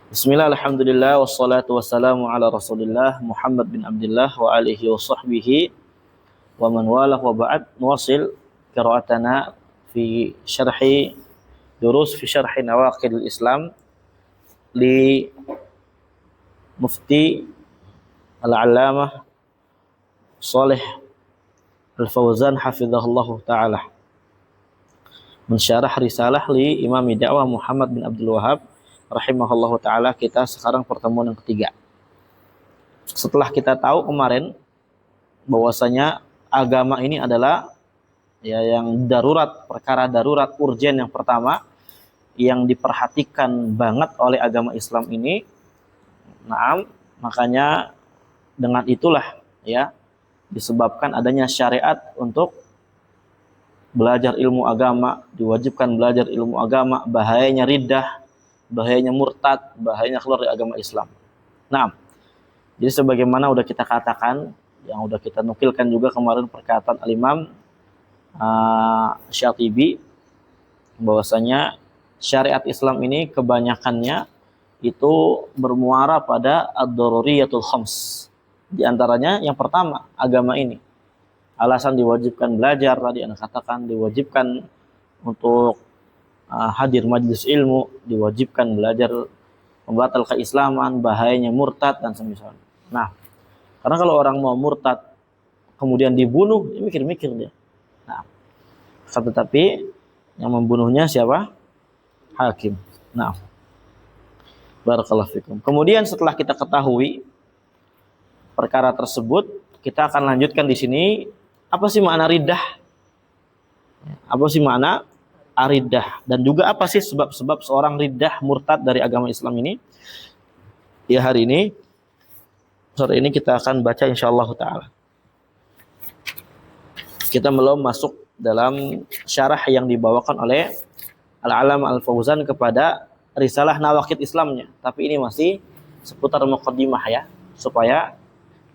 Bismillah, alhamdulillah, wassalatu wassalamu ala rasulillah Muhammad bin Abdullah wa alihi wa sahbihi wa man walah wa ba'd. Nuwasil qira'atana fi syarhi fi syarhi nawaqidil Islam li Mufti Al-Allamah Shalih Al-Fauzan hafizahullahu ta'ala, mensyarah risalah li Imam Dakwah Muhammad bin Abdul Wahhab rahimahullahu ta'ala. Kita sekarang pertemuan yang ketiga. Setelah kita tahu kemarin bahwasanya agama ini adalah yang darurat, perkara darurat urgen yang pertama yang diperhatikan banget oleh agama Islam ini. Makanya dengan itulah disebabkan adanya syariat untuk belajar ilmu agama, diwajibkan belajar ilmu agama, bahayanya riddah, bahayanya murtad, bahayanya keluar dari agama Islam. Jadi sebagaimana udah kita katakan, yang udah kita nukilkan juga kemarin perkataan Al-Imam Syatibi, bahwasanya syariat Islam ini kebanyakannya itu bermuara pada ad-daruriyatul khams. Di antaranya yang pertama, agama ini. Alasan diwajibkan belajar, tadi Anda katakan diwajibkan untuk hadir majelis ilmu, diwajibkan belajar membatal keislaman, bahayanya murtad dan semisalnya. Karena kalau orang mau murtad kemudian dibunuh, dia mikir-mikir dia. Tetapi yang membunuhnya siapa? Hakim. Barakallahu fikum. Kemudian setelah kita ketahui perkara tersebut, kita akan lanjutkan di sini apa sih makna riddah? Apa sih makna riddah, dan juga apa sih sebab-sebab seorang riddah murtad dari agama Islam ini? Sore ini kita akan baca insyaallah ta'ala. Kita belum masuk dalam syarah yang dibawakan oleh Al-Allamah Al-Fauzan kepada risalah nawaqid Islamnya, tapi ini masih seputar muqaddimah supaya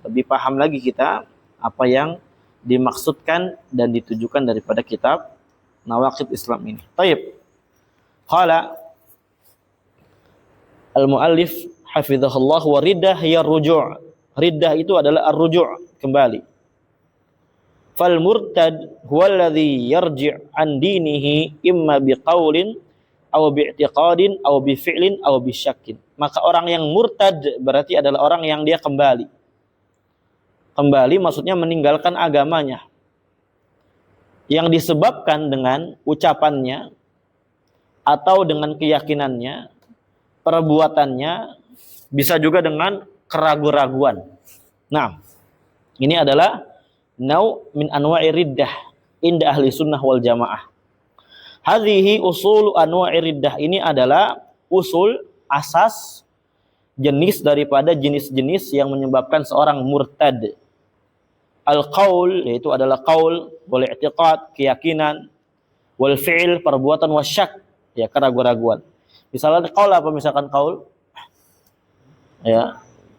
lebih paham lagi kita apa yang dimaksudkan dan ditujukan daripada kitab nawaqid Islam ini. Taib. Qala al-muallif hafizahullah wa riddah hiya ar-ruju'. Riddah itu adalah ar-ruju', kembali. Fal murtad huwa alladhi yarji' an dinihi imma biqaulin aw bi'tiqadin aw bifi'lin aw bisyakkin. Maka orang yang murtad berarti adalah orang yang dia kembali. Kembali maksudnya meninggalkan agamanya, yang disebabkan dengan ucapannya atau dengan keyakinannya, perbuatannya, bisa juga dengan keraguan-raguan. Ini adalah nau' min anwa'i riddah inda ahli sunnah wal jamaah. Hadhihi usul anwa'i riddah, ini adalah usul, asas, jenis daripada jenis-jenis yang menyebabkan seorang murtad. Al-qaul, yaitu adalah qaul, wal i'tiqad, keyakinan, wal fi'il, perbuatan, wasyak, keraguan-raguan. Misalnya qaul apa? Misalkan qaul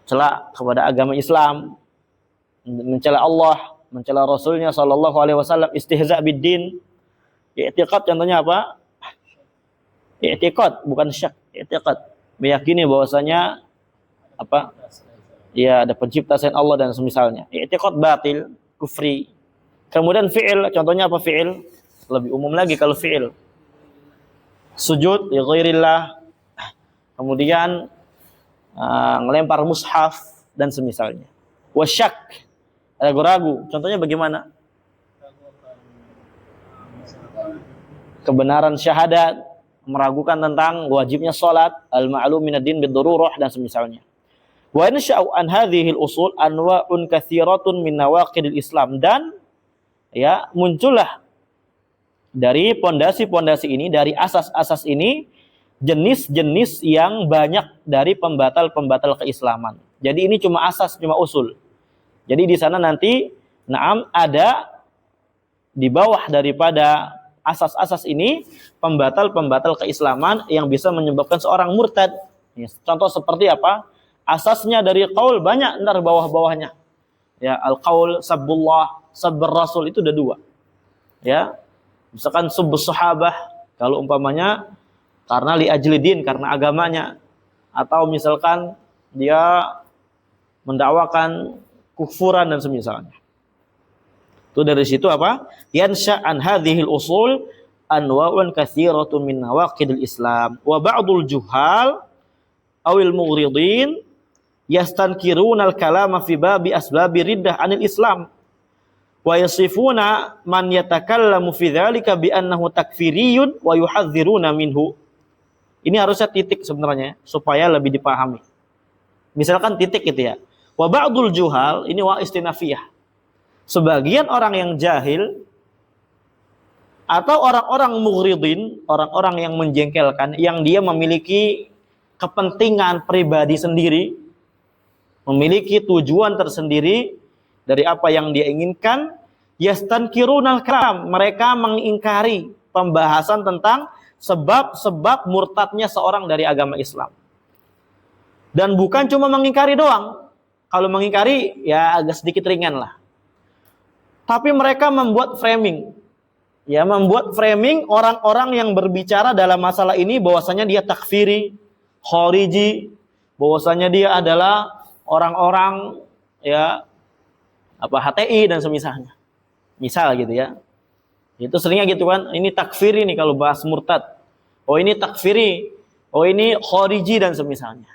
celak kepada agama Islam, mencela Allah, mencela Rasulnya sallallahu alaihi wasallam, istihza bid-din. I'tiqad contohnya apa? I'tiqad bukan syak, i'tiqad, meyakini bahwasanya ada pencipta selain Allah dan semisalnya. I'tiqad batil, kufri. Kemudian fi'il, contohnya apa fi'il? Lebih umum lagi kalau fi'il. Sujud li ghairillah. Kemudian ngelempar mushaf dan semisalnya. Wasyak, ragu-ragu. Contohnya bagaimana? Kebenaran syahadat, meragukan tentang wajibnya salat, al-ma'lum minad din bid-darurah dan semisalnya. Wa insya'u an hadhil usul anwa'un katsiratun min nawaqidil Islam, dan muncullah dari pondasi-pondasi ini, dari asas-asas ini, jenis-jenis yang banyak dari pembatal-pembatal keislaman. Jadi ini cuma asas, cuma usul. Jadi di sana nanti ada di bawah daripada asas-asas ini pembatal-pembatal keislaman yang bisa menyebabkan seorang murtad. Contoh seperti apa? Asasnya dari qaul banyak, ntar bawah-bawahnya. Al-qaul, sabbullah, sabbur rasul, itu ada 2. Misalkan subbus sahabah, kalau umpamanya karena li ajli din, karena agamanya. atau misalkan dia mendakwakan kufuran dan semisalnya. Itu dari situ apa? Yansha an hadhil usul anwa'un katsiratun min nawaqidil Islam wa ba'dul juhal awil mughridin yastankiruna al-kalama fi babi asbabi riddah anil Islam wa yasifuna man yatakallamu fi dzalika bi annahu takfiriyun wa yuhadziruna minhu. Ini harusnya titik sebenarnya supaya lebih dipahami. Misalkan titik gitu ya. Wa ba'dul juhal, ini wa istinafiyah. Sebagian orang yang jahil atau orang-orang mughridin, orang-orang yang menjengkelkan, yang dia memiliki kepentingan pribadi sendiri, memiliki tujuan tersendiri dari apa yang dia inginkan, yastankirunal kalam, mereka mengingkari pembahasan tentang sebab-sebab murtadnya seorang dari agama Islam. Dan bukan cuma mengingkari doang. Kalau mengingkari ya agak sedikit ringan lah. Tapi mereka membuat framing. Ya, membuat framing orang-orang yang berbicara dalam masalah ini bahwasanya dia takfiri, khariji, bahwasanya dia adalah orang-orang ya HTI dan semisalnya. Misal gitu ya. Itu seringnya gitu kan, ini takfiri nih kalau bahas murtad. Oh ini takfiri, oh ini khariji dan semisalnya.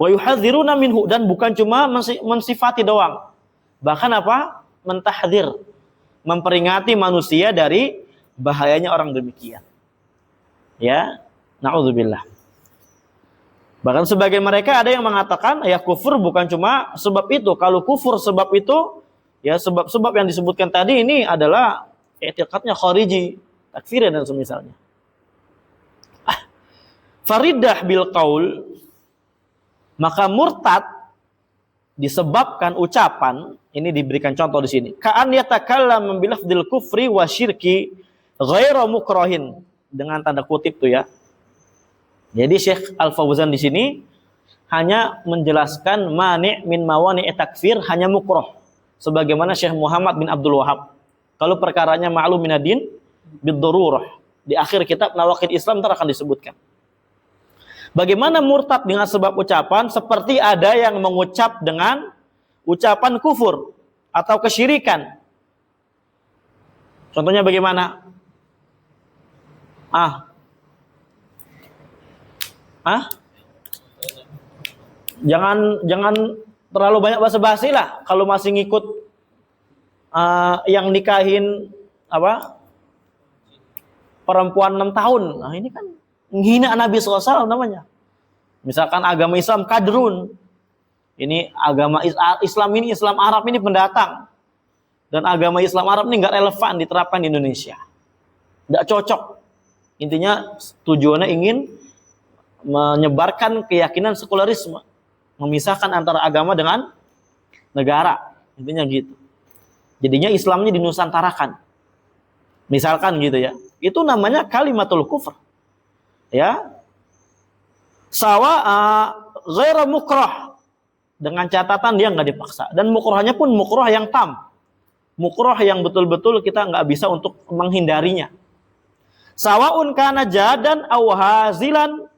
Wa yuhadziruna minhu, dan bukan cuma mensifati doang. Bahkan apa? Mentahdzir, memperingati manusia dari bahayanya orang demikian. Ya, naudzubillah. Bahkan sebagian mereka ada yang mengatakan ya kufur bukan cuma sebab itu. Kalau kufur sebab itu, ya sebab-sebab yang disebutkan tadi ini adalah i'tiqadnya khariji, takfir dan semisalnya. Faridah bil qaul, maka murtad disebabkan ucapan, ini diberikan contoh di sini. Ka'an yatakallam bil lafdzil kufri wa syirki ghairu mukrahin, dengan tanda kutip tuh ya. Jadi Syekh Al-Fauzan di sini hanya menjelaskan mani' min mawani' takfir, hanya mukroh. Sebagaimana Syekh Muhammad bin Abdul Wahab. Kalau perkaranya ma'lum minadin bid-darurah. Di akhir kitab Nawaqid Islam ntar akan disebutkan. Bagaimana murtad dengan sebab ucapan? Seperti ada yang mengucap dengan ucapan kufur atau kesyirikan. Contohnya bagaimana? Jangan terlalu banyak basa-basi lah. Kalau masih ngikut yang nikahin perempuan 6 tahun. Nah ini kan menghina Nabi SAW namanya. Misalkan agama Islam kadrun. Ini agama Islam ini, Islam Arab ini pendatang. Dan agama Islam Arab ini nggak relevan diterapkan di Indonesia. Nggak cocok. Intinya tujuannya ingin menyebarkan keyakinan sekularisme. Memisahkan antara agama dengan negara. Intinya gitu. Jadinya Islamnya dinusantarakan. Misalkan gitu ya. Itu namanya kalimatul kufur. Ya. Ghairu mukrah. Dengan catatan dia nggak dipaksa. Dan mukrohnya pun mukroh yang tam. Mukroh yang betul-betul kita nggak bisa untuk menghindarinya. Sawaun kana jadan aw hazilan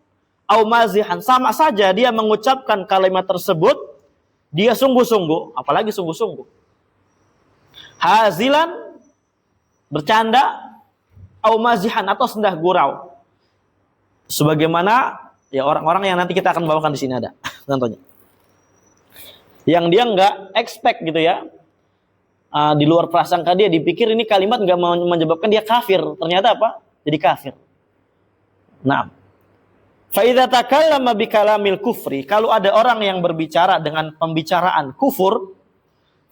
aw mazihan, sama saja dia mengucapkan kalimat tersebut dia sungguh-sungguh, apalagi sungguh-sungguh. Hazilan bercanda, aw mazihan atau sendah gurau. Sebagaimana ya orang-orang yang nanti kita akan bawakan di sini ada contohnya. Yang dia nggak expect gitu ya. Di luar prasangka dia dipikir ini kalimat nggak menyebabkan dia kafir, ternyata apa? Jadi kafir. Nah, fa idza takallama bi kalamil kufri, kalau ada orang yang berbicara dengan pembicaraan kufur,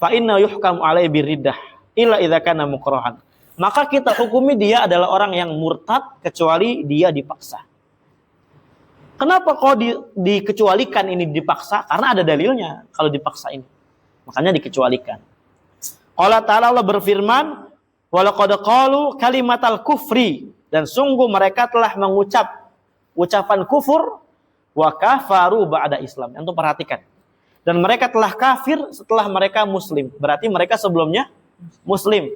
fa inna yuhkamu alaihi biriddah illa idza kana mukrahan. Maka kita hukumi dia adalah orang yang murtad kecuali dia dipaksa. Kenapa kok dikecualikan ini dipaksa? Karena ada dalilnya kalau dipaksa ini. Makanya dikecualikan. Allah Ta'ala Allah berfirman, walaqad qalu kalimatal kufri, dan sungguh mereka telah mengucap ucapan kufur wa kafaru ba'da Islam. Antum perhatikan. Dan mereka telah kafir setelah mereka muslim. Berarti mereka sebelumnya muslim.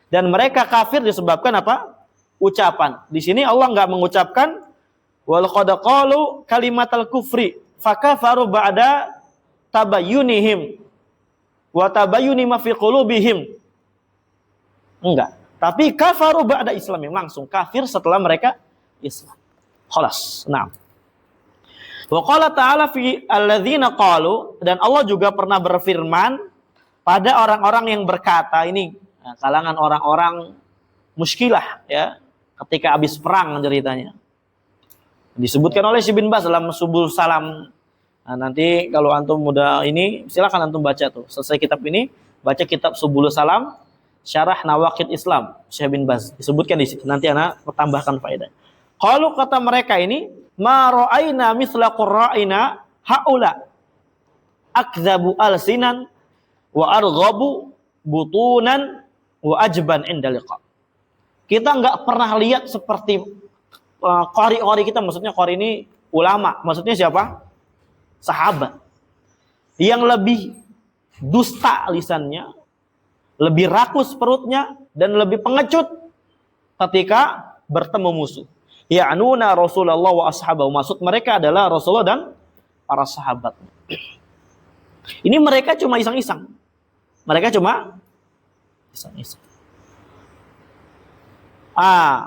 Dan mereka kafir disebabkan apa? Ucapan. Di sini Allah enggak mengucapkan Wal qad qalu kalimatal kufri fakafaru ba'da tabayyunihim wa tabayyuni ma fi qulubihim. Enggak. Tapi kafaru ba'da islamim, langsung kafir setelah mereka Islam. Khalas. Nah. Wa qala ta'ala fi alladzina qalu, dan Allah juga pernah berfirman pada orang-orang yang berkata, ini kalangan orang-orang muskilah ya, ketika habis perang ceritanya. Disebutkan oleh Syekh bin Baz dalam Subul Salam. Nah, nanti kalau antum muda ini silakan antum baca tuh. Selesai kitab ini, baca kitab Subul Salam Syarah Nawaqid Islam Syekh bin Baz. Disebutkan di situ. Nanti ana tambahkan faedah. Kalau kata mereka ini, ma ra'aina misla qurra'ina haula akdzabu alsinan wa arghabu butunan wa ajban inda liqa. Kita enggak pernah lihat seperti qari-qari kita, maksudnya qari ini ulama, maksudnya siapa? Sahabat. Yang lebih dusta lisannya, lebih rakus perutnya, dan lebih pengecut ketika bertemu musuh. Ya'nuna Rasulullah wa ashabahu. Maksud mereka adalah Rasulullah dan para sahabat. Ini mereka cuma iseng-iseng. Mereka cuma iseng-iseng.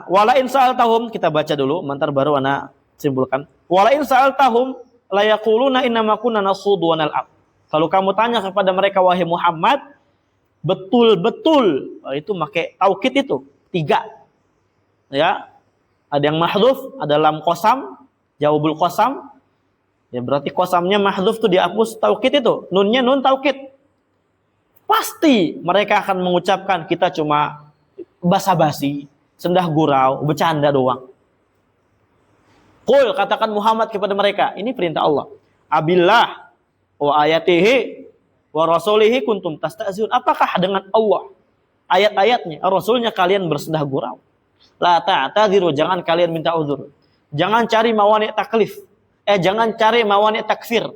Walain sa'altahum, kita baca dulu, mantar baru ana simpulkan. Walain sa'altahum la yaquluna innama kunna nakhudu wa nal'ab. Kalau kamu tanya kepada mereka, wahai Muhammad, betul-betul itu pakai taukid itu 3. Ya. Ada yang mahdhuf, ada lam qasam, jawabul qasam. Ya berarti qasamnya mahdhuf tuh dihapus, taukid itu, nunnya nun taukid. Pasti mereka akan mengucapkan kita cuma basa-basi, sendah gurau, bercanda doang. Qul, katakan Muhammad kepada mereka, ini perintah Allah. Abillah wa ayatihi wa rasulihi kuntum tasta'zun. Apakah dengan Allah, ayat-ayatnya, rasulnya kalian bersendah gurau? La ta'tadiru, jangan kalian minta uzur. Jangan cari mawani' taklif. Jangan cari mawani' takfir.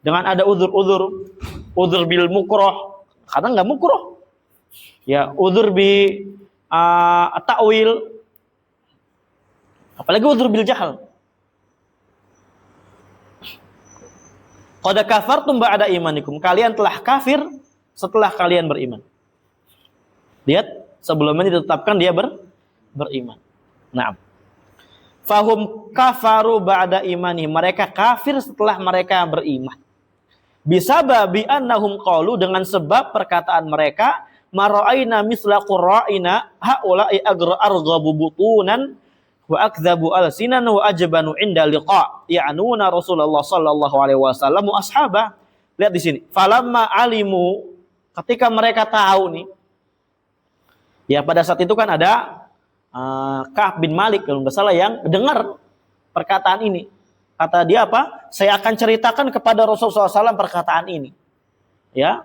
Dengan ada uzur bil mukroh. Kadang enggak mukroh. Ya, uzur bi ta'wil. Apalagi uzur bil jahal. Qad kafartum ba'da imanikum. Kalian telah kafir setelah kalian beriman. Lihat, sebelumnya ditetapkan dia beriman. Nah, fahum kafaru ba'da imani, mereka kafir setelah mereka beriman. Bisababi annahum qalu, dengan sebab perkataan mereka, mara'aina misla qurra'ina haula'i arghabu butunan wa akdzabu alsinan wa ajbanu inda liqa, ya'nuna Rasulullah sallallahu alaihi wasallam wa ashabah. Lihat di sini, falamma alimu, ketika mereka tahu nih, ya pada saat itu kan ada Ka'ab bin Malik kalau nggak salah yang dengar perkataan ini. Kata dia apa? Saya akan ceritakan kepada Rasulullah SAW perkataan ini. Ya,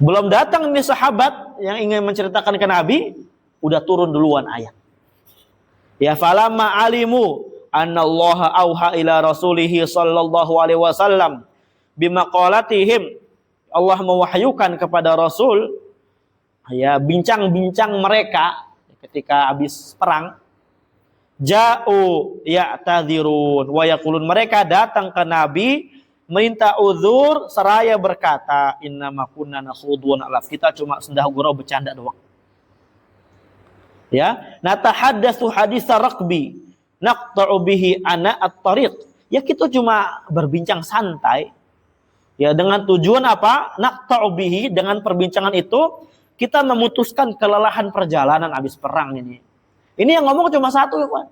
belum datang nih sahabat yang ingin menceritakan ke Nabi, udah turun duluan ayat. Ya, falamma alimu annallaha auha ila rasulihi sallallahu alaihi wasallam bima qalatihim, Allah mewahyukan kepada Rasul, ya, bincang-bincang mereka ketika habis perang. Ja'u ya'tadzirun wa yaqulun, mereka datang ke Nabi minta uzur seraya berkata, innama kunna nakhudu wa nal'ab, kita cuma sendah gurau bercanda doang. Ya, natahaddatsu haditsa raqbi naqta'u bihi ana at-tariq. Ya, kita cuma berbincang santai. Ya, dengan tujuan apa? Naqta'u bihi, dengan perbincangan itu kita memutuskan kelelahan perjalanan habis perang ini. Ini yang ngomong cuma satu, ya Pak.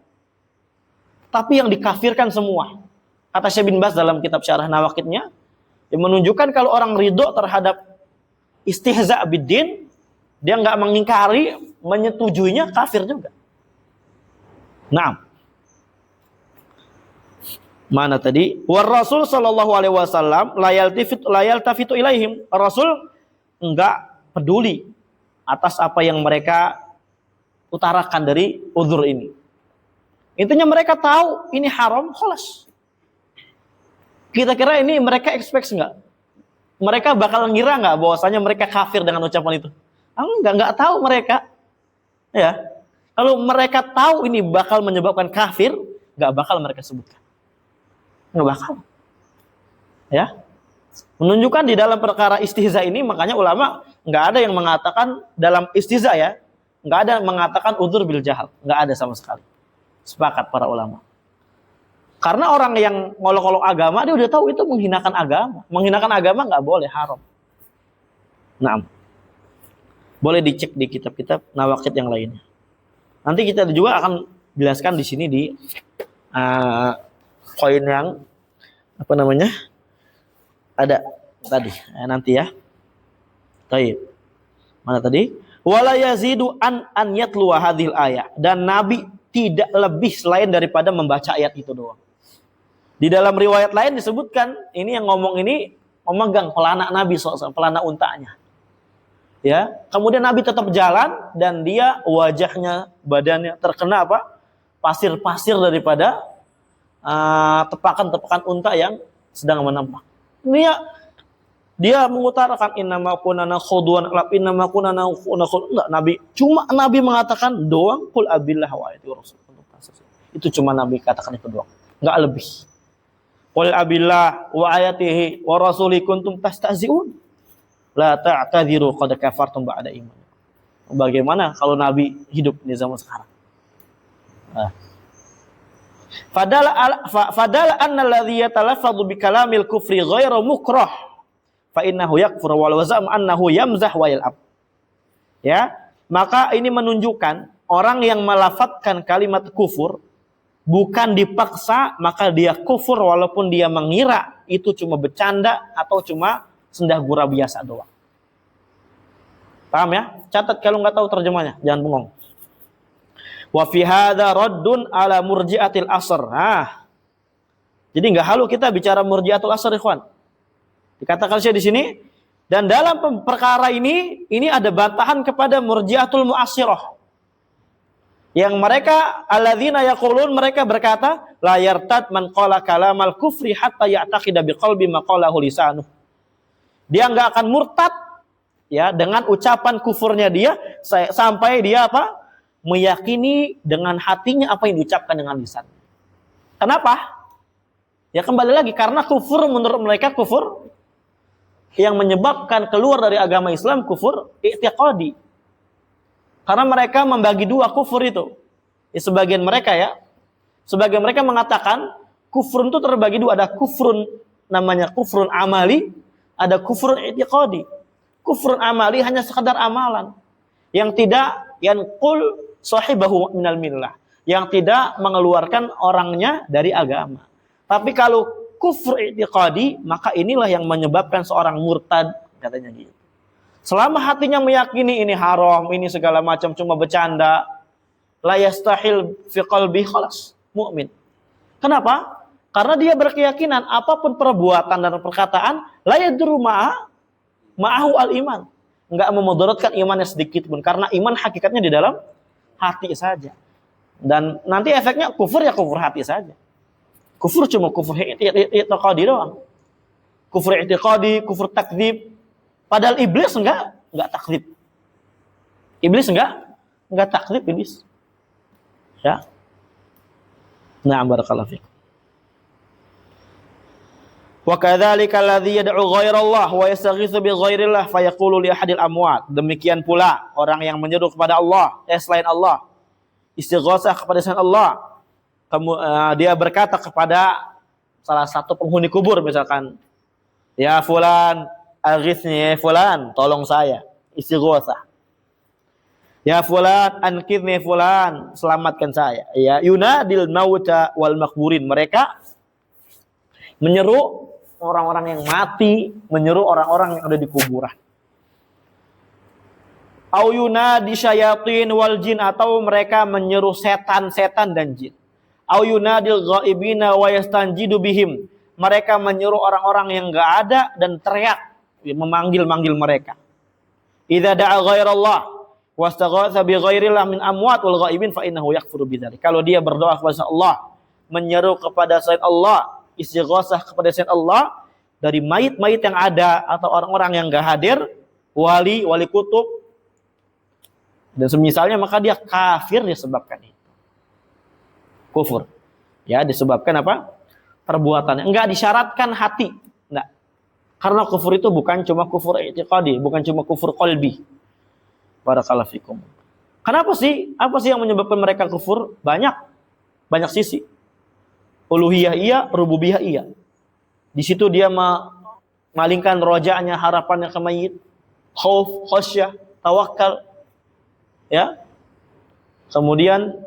Tapi yang dikafirkan semua. Kata Syekh bin Baz dalam kitab Syarah Nawaqidnya, yang menunjukkan kalau orang ridho terhadap istihza biddin, dia nggak mengingkari, menyetujuinya, kafir juga. Nah, mana tadi? War Rasul sallallahu alaihi wasallam la yaltafitu ilaihim. Rasul enggak peduli atas apa yang mereka utarakan dari uzur ini. Intinya mereka tahu ini haram, khalas. Kita kira ini mereka expect enggak? Mereka bakal ngira enggak bahwasanya mereka kafir dengan ucapan itu? Enggak tahu mereka. Ya. Kalau mereka tahu ini bakal menyebabkan kafir, nggak bakal mereka sebutkan. Nggak bakal. Ya. Menunjukkan di dalam perkara istihza ini, makanya ulama nggak ada yang mengatakan dalam istihza ya, nggak ada yang mengatakan udzur bil jahal, nggak ada sama sekali. Sepakat para ulama. Karena orang yang ngolok-ngolok agama, dia udah tahu itu menghinakan agama. Menghinakan agama nggak boleh, haram. Nah, boleh dicek di kitab-kitab nawaqid yang lainnya. Nanti kita juga akan jelaskan di sini di poin yang apa namanya? Ada tadi nanti ya. Baik. Mana tadi? Wala yazidu an yatluwa hadhil ayat, dan Nabi tidak lebih selain daripada membaca ayat itu doang. Di dalam riwayat lain disebutkan, ini yang ngomong ini memegang pelana Nabi SAW, pelana untanya. Ya, kemudian Nabi tetap jalan dan dia wajahnya, badannya terkena apa? Pasir-pasir daripada tepakan-tepakan unta yang sedang menempa. Dia mengutarakan innama kunana khudwan lab innama kunana enggak, Nabi mengatakan doang qul abillah wa ayati rasul. Itu cuma Nabi katakan itu doang, enggak lebih. Qul abillah wa ayatihi wa rasuli kuntum tastahzi'un la ta'tadiru qad kafartum ba'da iman. Bagaimana kalau Nabi hidup di zaman sekarang? Fadala anna alladhi yatalaffadhu bi kalamil kufri ghairu mukrah fa innahu yakfur wa wazam annahu yamzah wa yal'ab. Ya, maka ini menunjukkan orang yang melafadzkan kalimat kufur bukan dipaksa, maka dia kufur walaupun dia mengira itu cuma bercanda atau cuma sendah gurau biasa doang. Paham ya? Catat kalau nggak tahu terjemahnya, jangan bengong. Wa fi hadza raddun ala murji'atil asr. Jadi nggak halu kita bicara murji'atul asr, ikhwan. Dikatakan saya di sini, dan dalam perkara ini ada bantahan kepada murji'atul mu'assirah. Yang mereka alladzina yaqulun, mereka berkata la yartad man qala kalamal kufri hatta ya'taqida biqalbi ma qalahu lisanuh. Dia enggak akan murtad ya dengan ucapan kufurnya dia sampai dia apa? Meyakini dengan hatinya apa yang diucapkan dengan lisan. Kenapa? Ya kembali lagi karena kufur menurut mereka kufur yang menyebabkan keluar dari agama Islam kufur i'tiqadi. Karena mereka membagi dua kufur itu. Sebagian mereka mengatakan kufur itu terbagi dua. Ada kufrun namanya kufrun amali, ada kufrun i'tiqadi. Kufrun amali hanya sekadar amalan yang tidak yanqul sahibahu minal millah, yang tidak mengeluarkan orangnya dari agama. Tapi kalau kufur i'tiqadi, maka inilah yang menyebabkan seorang murtad, katanya gitu. Selama hatinya meyakini ini haram, ini segala macam cuma bercanda, la yastahil fi qalbi khalas mukmin. Kenapa? Karena dia berkeyakinan apapun perbuatan dan perkataan la yadru ma'ahu al-iman. Enggak memudaratkan imannya sedikit pun, karena iman hakikatnya di dalam hati saja. Dan nanti efeknya kufur ya kufur hati saja. Kufur cuma kufur i'tiqadi doang. Kufur i'tiqadi, kufur takdzib. Padahal iblis enggak takdzib. Iblis enggak takdzib iblis. Ya. Na'am barakallahu fiik. Wa kadzalika alladhi yad'u ghairallah wa yastaghitsu bi ghairillah fa yaqulu li ahadil amwat. Demikian pula orang yang menyeru kepada Allah selain Allah. Istighosah kepada selain Allah. Dia berkata kepada salah satu penghuni kubur misalkan, ya fulan aghithni, ya fulan tolong saya, istighosah. Ya fulan anqidhni, fulan selamatkan saya. Ya yunadil mauta wal maqburin, mereka menyeru orang-orang yang mati, menyeru orang-orang yang ada di kuburan. Au yunadi syayatin wal jin, atau mereka menyeru setan-setan dan jin. Au yunadil ghaibina wa yastanjidu bihim, mereka menyeru orang-orang yang enggak ada dan teriak memanggil-manggil mereka. Idza da'a ghairallah wastaghatsa bi ghairillah min amwat wal ghaibin fa innahu yakfuru bidzalik. Kalau dia berdoa kepada Allah, menyeru kepada selain Allah, istighosah kepada selain Allah dari mayit-mayit yang ada atau orang-orang yang enggak hadir, wali kutub, dan semisalnya, maka dia kafir disebabkan itu. Kufur. Ya, disebabkan apa? Perbuatannya. Enggak disyaratkan hati. Enggak. Karena kufur itu bukan cuma kufur i'tiqadi, bukan cuma kufur qalbi. Barakallahu fikum. Kenapa sih? Apa sih yang menyebabkan mereka kufur? Banyak sisi. Uluhiyah iya, rububiyah iya. Di situ dia malingkan rojanya, harapannya ke mayit, khauf, khasyah, tawakal. Ya. Kemudian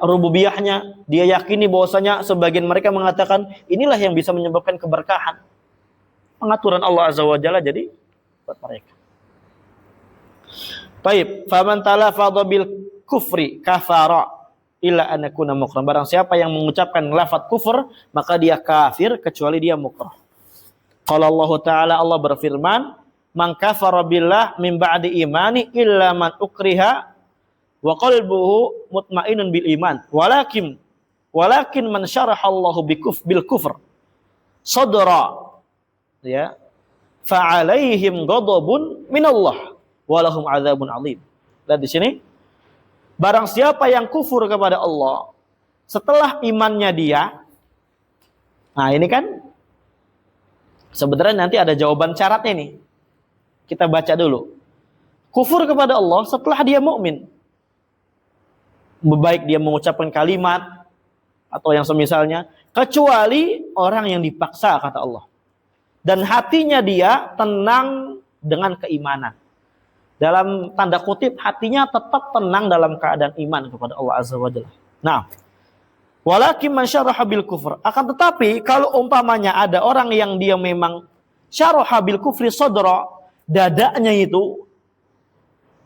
rububiyahnya, dia yakini bahwasanya sebagian mereka mengatakan inilah yang bisa menyebabkan keberkahan. Pengaturan Allah Azza wa Jalla jadi buat mereka. Baik, faman talafadha bil kufri kafara illa an yakuna mukrah. Barang siapa yang mengucapkan lafaz kufur, maka dia kafir kecuali dia mukrah. Qala Allah Ta'ala, Allah berfirman, "Man kafara billah min ba'di imani illa man ukriha wa qalbuhu mutmainnun bil iman. Walakin man syaraha Allahu bil kufr sadra." Ya. Fa 'alaihim ghadabun minallah wa lahum 'adzabun 'adzim. Dan di sini, barang siapa yang kufur kepada Allah setelah imannya dia. Nah, ini kan sebenarnya nanti ada jawaban syaratnya nih. Kita baca dulu. Kufur kepada Allah setelah dia mukmin. Baik dia mengucapkan kalimat atau yang semisalnya, kecuali orang yang dipaksa, kata Allah. Dan hatinya dia tenang dengan keimanan. Dalam tanda kutip, hatinya tetap tenang dalam keadaan iman kepada Allah Azza wa Jalla. Nah, walakin man syaraha bil kufr. Akan tetapi kalau umpamanya ada orang yang dia memang syaraha bil kufri sadra, dadanya itu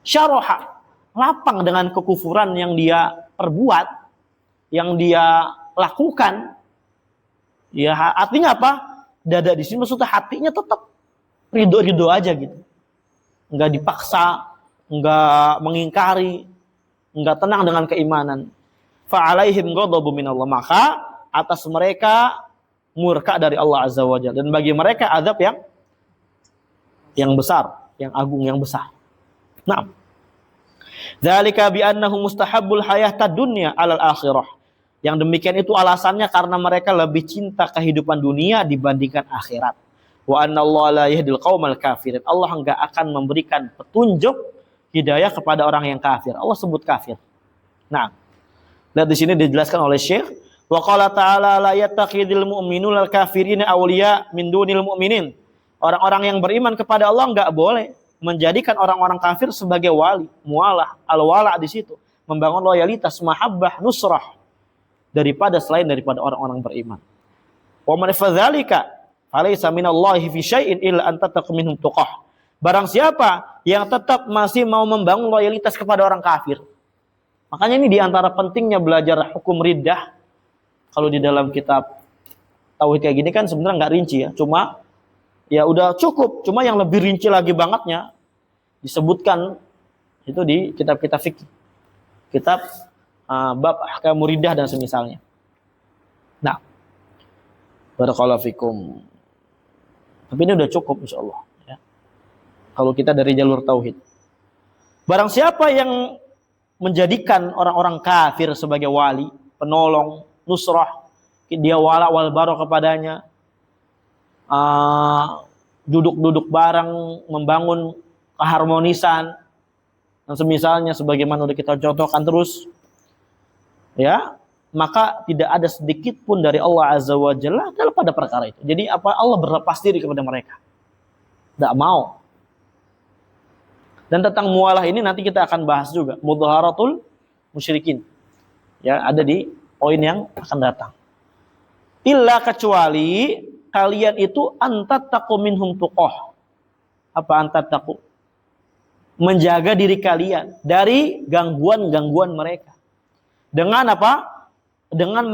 syaraha, lapang dengan kekufuran yang dia perbuat, yang dia lakukan. Ya, artinya apa? Dada di sini maksudnya hatinya tetap ridho-ridho aja gitu. Enggak dipaksa, enggak mengingkari, enggak tenang dengan keimanan. Fa alaihim ghadabu minallah, maka atas mereka murka dari Allah Azza wa Jalla, dan bagi mereka azab yang besar, yang agung, yang besar. Nah, dzalika bi annahu mustahabbul hayatad dunya 'alal akhirah. Yang demikian itu alasannya karena mereka lebih cinta kehidupan dunia dibandingkan akhirat. Wa anna Allah la yahdil qaumal kafirin. Allah enggak akan memberikan petunjuk hidayah kepada orang yang kafir. Allah sebut kafir. Nah, lihat di sini dijelaskan oleh Syekh, wa qala ta'ala la yattaqidil mu'minuna al-kafirina awliya min dunil mu'minin. Orang-orang yang beriman kepada Allah enggak boleh menjadikan orang-orang kafir sebagai wali, mualah, al-wala di situ, membangun loyalitas, mahabbah, nusrah daripada selain daripada orang-orang beriman. Wa man fadzalika falaysa minallahi fi syai'in illa an tattaqu minhum tuqah. Barang siapa yang tetap masih mau membangun loyalitas kepada orang kafir. Makanya ini diantara pentingnya belajar hukum riddah. Kalau di dalam kitab tauhid kayak gini kan sebenarnya nggak rinci ya, cuma ya udah cukup. Cuma yang lebih rinci lagi bangetnya disebutkan itu di kitab-kitab fikih, kitab bab ahkam riddah dan semisalnya. Nah, barakallahu fikum. Tapi ini udah cukup insyaallah ya. Kalau kita dari jalur tauhid. Barang siapa yang menjadikan orang-orang kafir sebagai wali, penolong, nusrah, dia wala wal baro kepadanya, duduk-duduk bareng, membangun keharmonisan dan semisalnya sebagaimana udah kita contohkan terus, ya, maka tidak ada sedikit pun dari Allah Azza wa Jalla dalam pada perkara itu. Jadi apa, Allah berlepas diri kepada mereka, tidak mau. Dan tentang mualah ini nanti kita akan bahas juga, mudharatul musyrikin, ya, ada di poin yang akan datang. Illa, kecuali kalian itu antattaqu minhum tuqah. Apa antattaqu? Menjaga diri kalian dari gangguan-gangguan mereka. Dengan apa? Dengan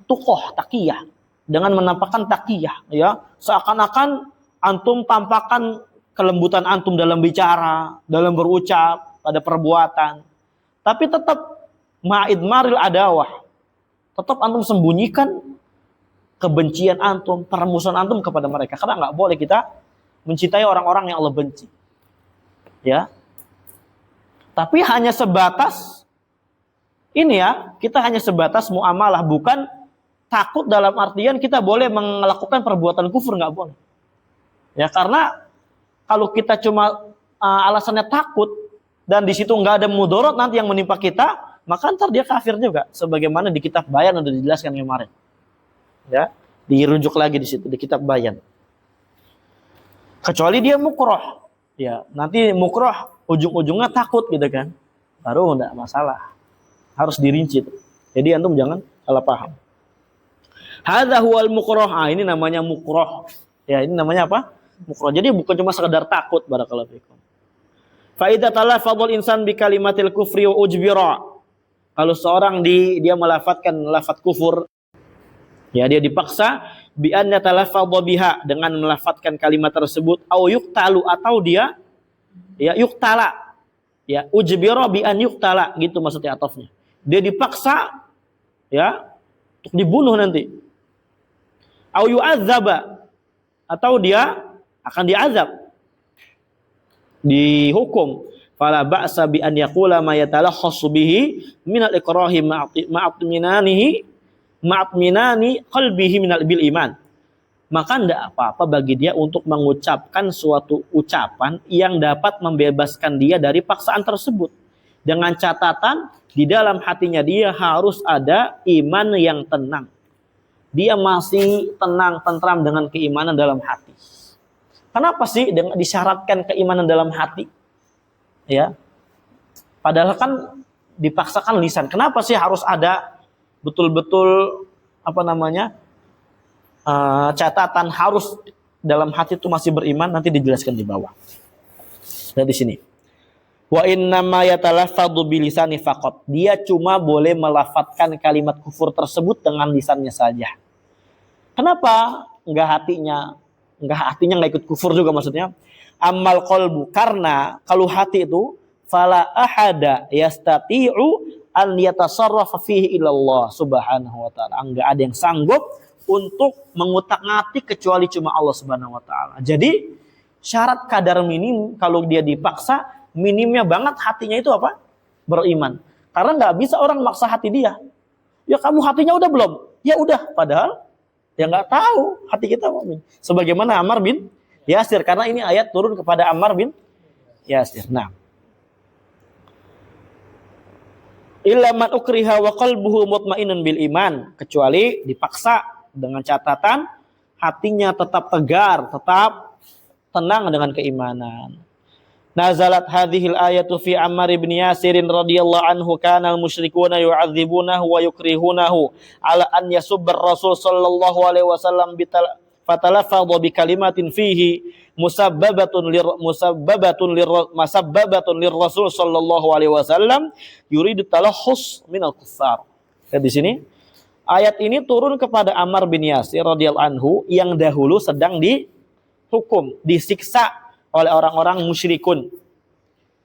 tuqah, taqiyah, dengan menampakkan taqiyah, ya, seakan-akan antum tampakkan kelembutan antum dalam bicara, dalam berucap, pada perbuatan. Tapi tetap ma'idmaril adawah. Tetap antum sembunyikan kebencian antum, permusuhan antum kepada mereka. Karena nggak boleh kita mencintai orang-orang yang Allah benci. Ya. Tapi hanya sebatas ini ya, kita hanya sebatas muamalah, bukan takut dalam artian kita boleh melakukan perbuatan kufur, nggak boleh. Ya, karena kalau kita cuma alasannya takut dan di situ nggak ada mudarat nanti yang menimpa kita, maka ntar dia kafir juga, sebagaimana di kitab Bayan udah dijelaskan kemarin. Ya, dirujuk lagi di situ di kitab Bayan. Kecuali dia mukroh, ya nanti mukroh ujung-ujungnya takut gitu kan, baru enggak masalah, harus dirinci tuh. Jadi antum jangan salah paham. Hadza huwal mukroh, ini namanya mukroh, ya ini namanya apa? Mukroh. Jadi bukan cuma sekedar takut, barakallahu fikum. Fa idza talaffadhal insan bi kalimatil kufri wa ujbira. Kalau seorang dia melafatkan lafaz kufur, ya dia dipaksa bi an yatalaffadha biha, dengan melafatkan kalimat tersebut, au yuqtalu, atau dia ya yuqtala, ya ujbira bi an yuqtala, gitu maksudnya atofnya. Dia dipaksa ya untuk dibunuh nanti. Au yu'adzaba, atau dia akan diazab, dihukum. Fala ba'sa bi an yaqula ma yatalakhasu bihi min al-ikrahi ma'atminani qalbihi minal bil iman. Maka tidak apa-apa bagi dia untuk mengucapkan suatu ucapan yang dapat membebaskan dia dari paksaan tersebut, dengan catatan di dalam hatinya dia harus ada iman yang tenang. Dia masih tenang, tentram dengan keimanan dalam hati. Kenapa sih disyaratkan keimanan dalam hati? Ya, padahal kan dipaksakan lisan. Kenapa sih harus ada betul-betul catatan harus dalam hati itu masih beriman? Nanti dijelaskan di bawah. Nah di sini, wa innama yatalaffadhu bilisani faqat. Dia cuma boleh melafatkan kalimat kufur tersebut dengan lisannya saja. Kenapa enggak hatinya enggak ikut kufur juga maksudnya? Amal qalbu, karena kalau hati itu fala ahada yastati'u an yatasarrafa fihi illallah subhanahu wa ta'ala. Enggak ada yang sanggup untuk mengutak-ngatik kecuali cuma Allah subhanahu wa ta'ala. Jadi syarat kadar minim kalau dia dipaksa, minimnya banget hatinya itu apa? Beriman. Karena nggak bisa orang maksa hati dia. Ya kamu hatinya udah belum? Ya udah, padahal ya nggak tahu hati kita mukmin. Sebagaimana Ammar bin Yasir, karena ini ayat turun kepada Ammar bin Yasir. Nah, illa man ukriha wa qalbuhu mutmainnun bil iman, kecuali dipaksa dengan catatan hatinya tetap tegar, tetap tenang dengan keimanan. Nazalat hadhil ayatu fi Ammar bin Yasir radhiyallahu anhu, kana al-musyrikuuna yu'adzibunahu wa yukrihunahu ala an yasubba ar-rasul sallallahu alaihi wasallam fatalaffadha bi kalimatin fihi musabbabatun lirrasul sallallahu alaihi wasallam yuridu talahhus minal kuffar. Di sini ayat ini turun kepada Ammar bin Yasir radhiyallahu anhu yang dahulu sedang dihukum, disiksa oleh orang-orang musyrikun,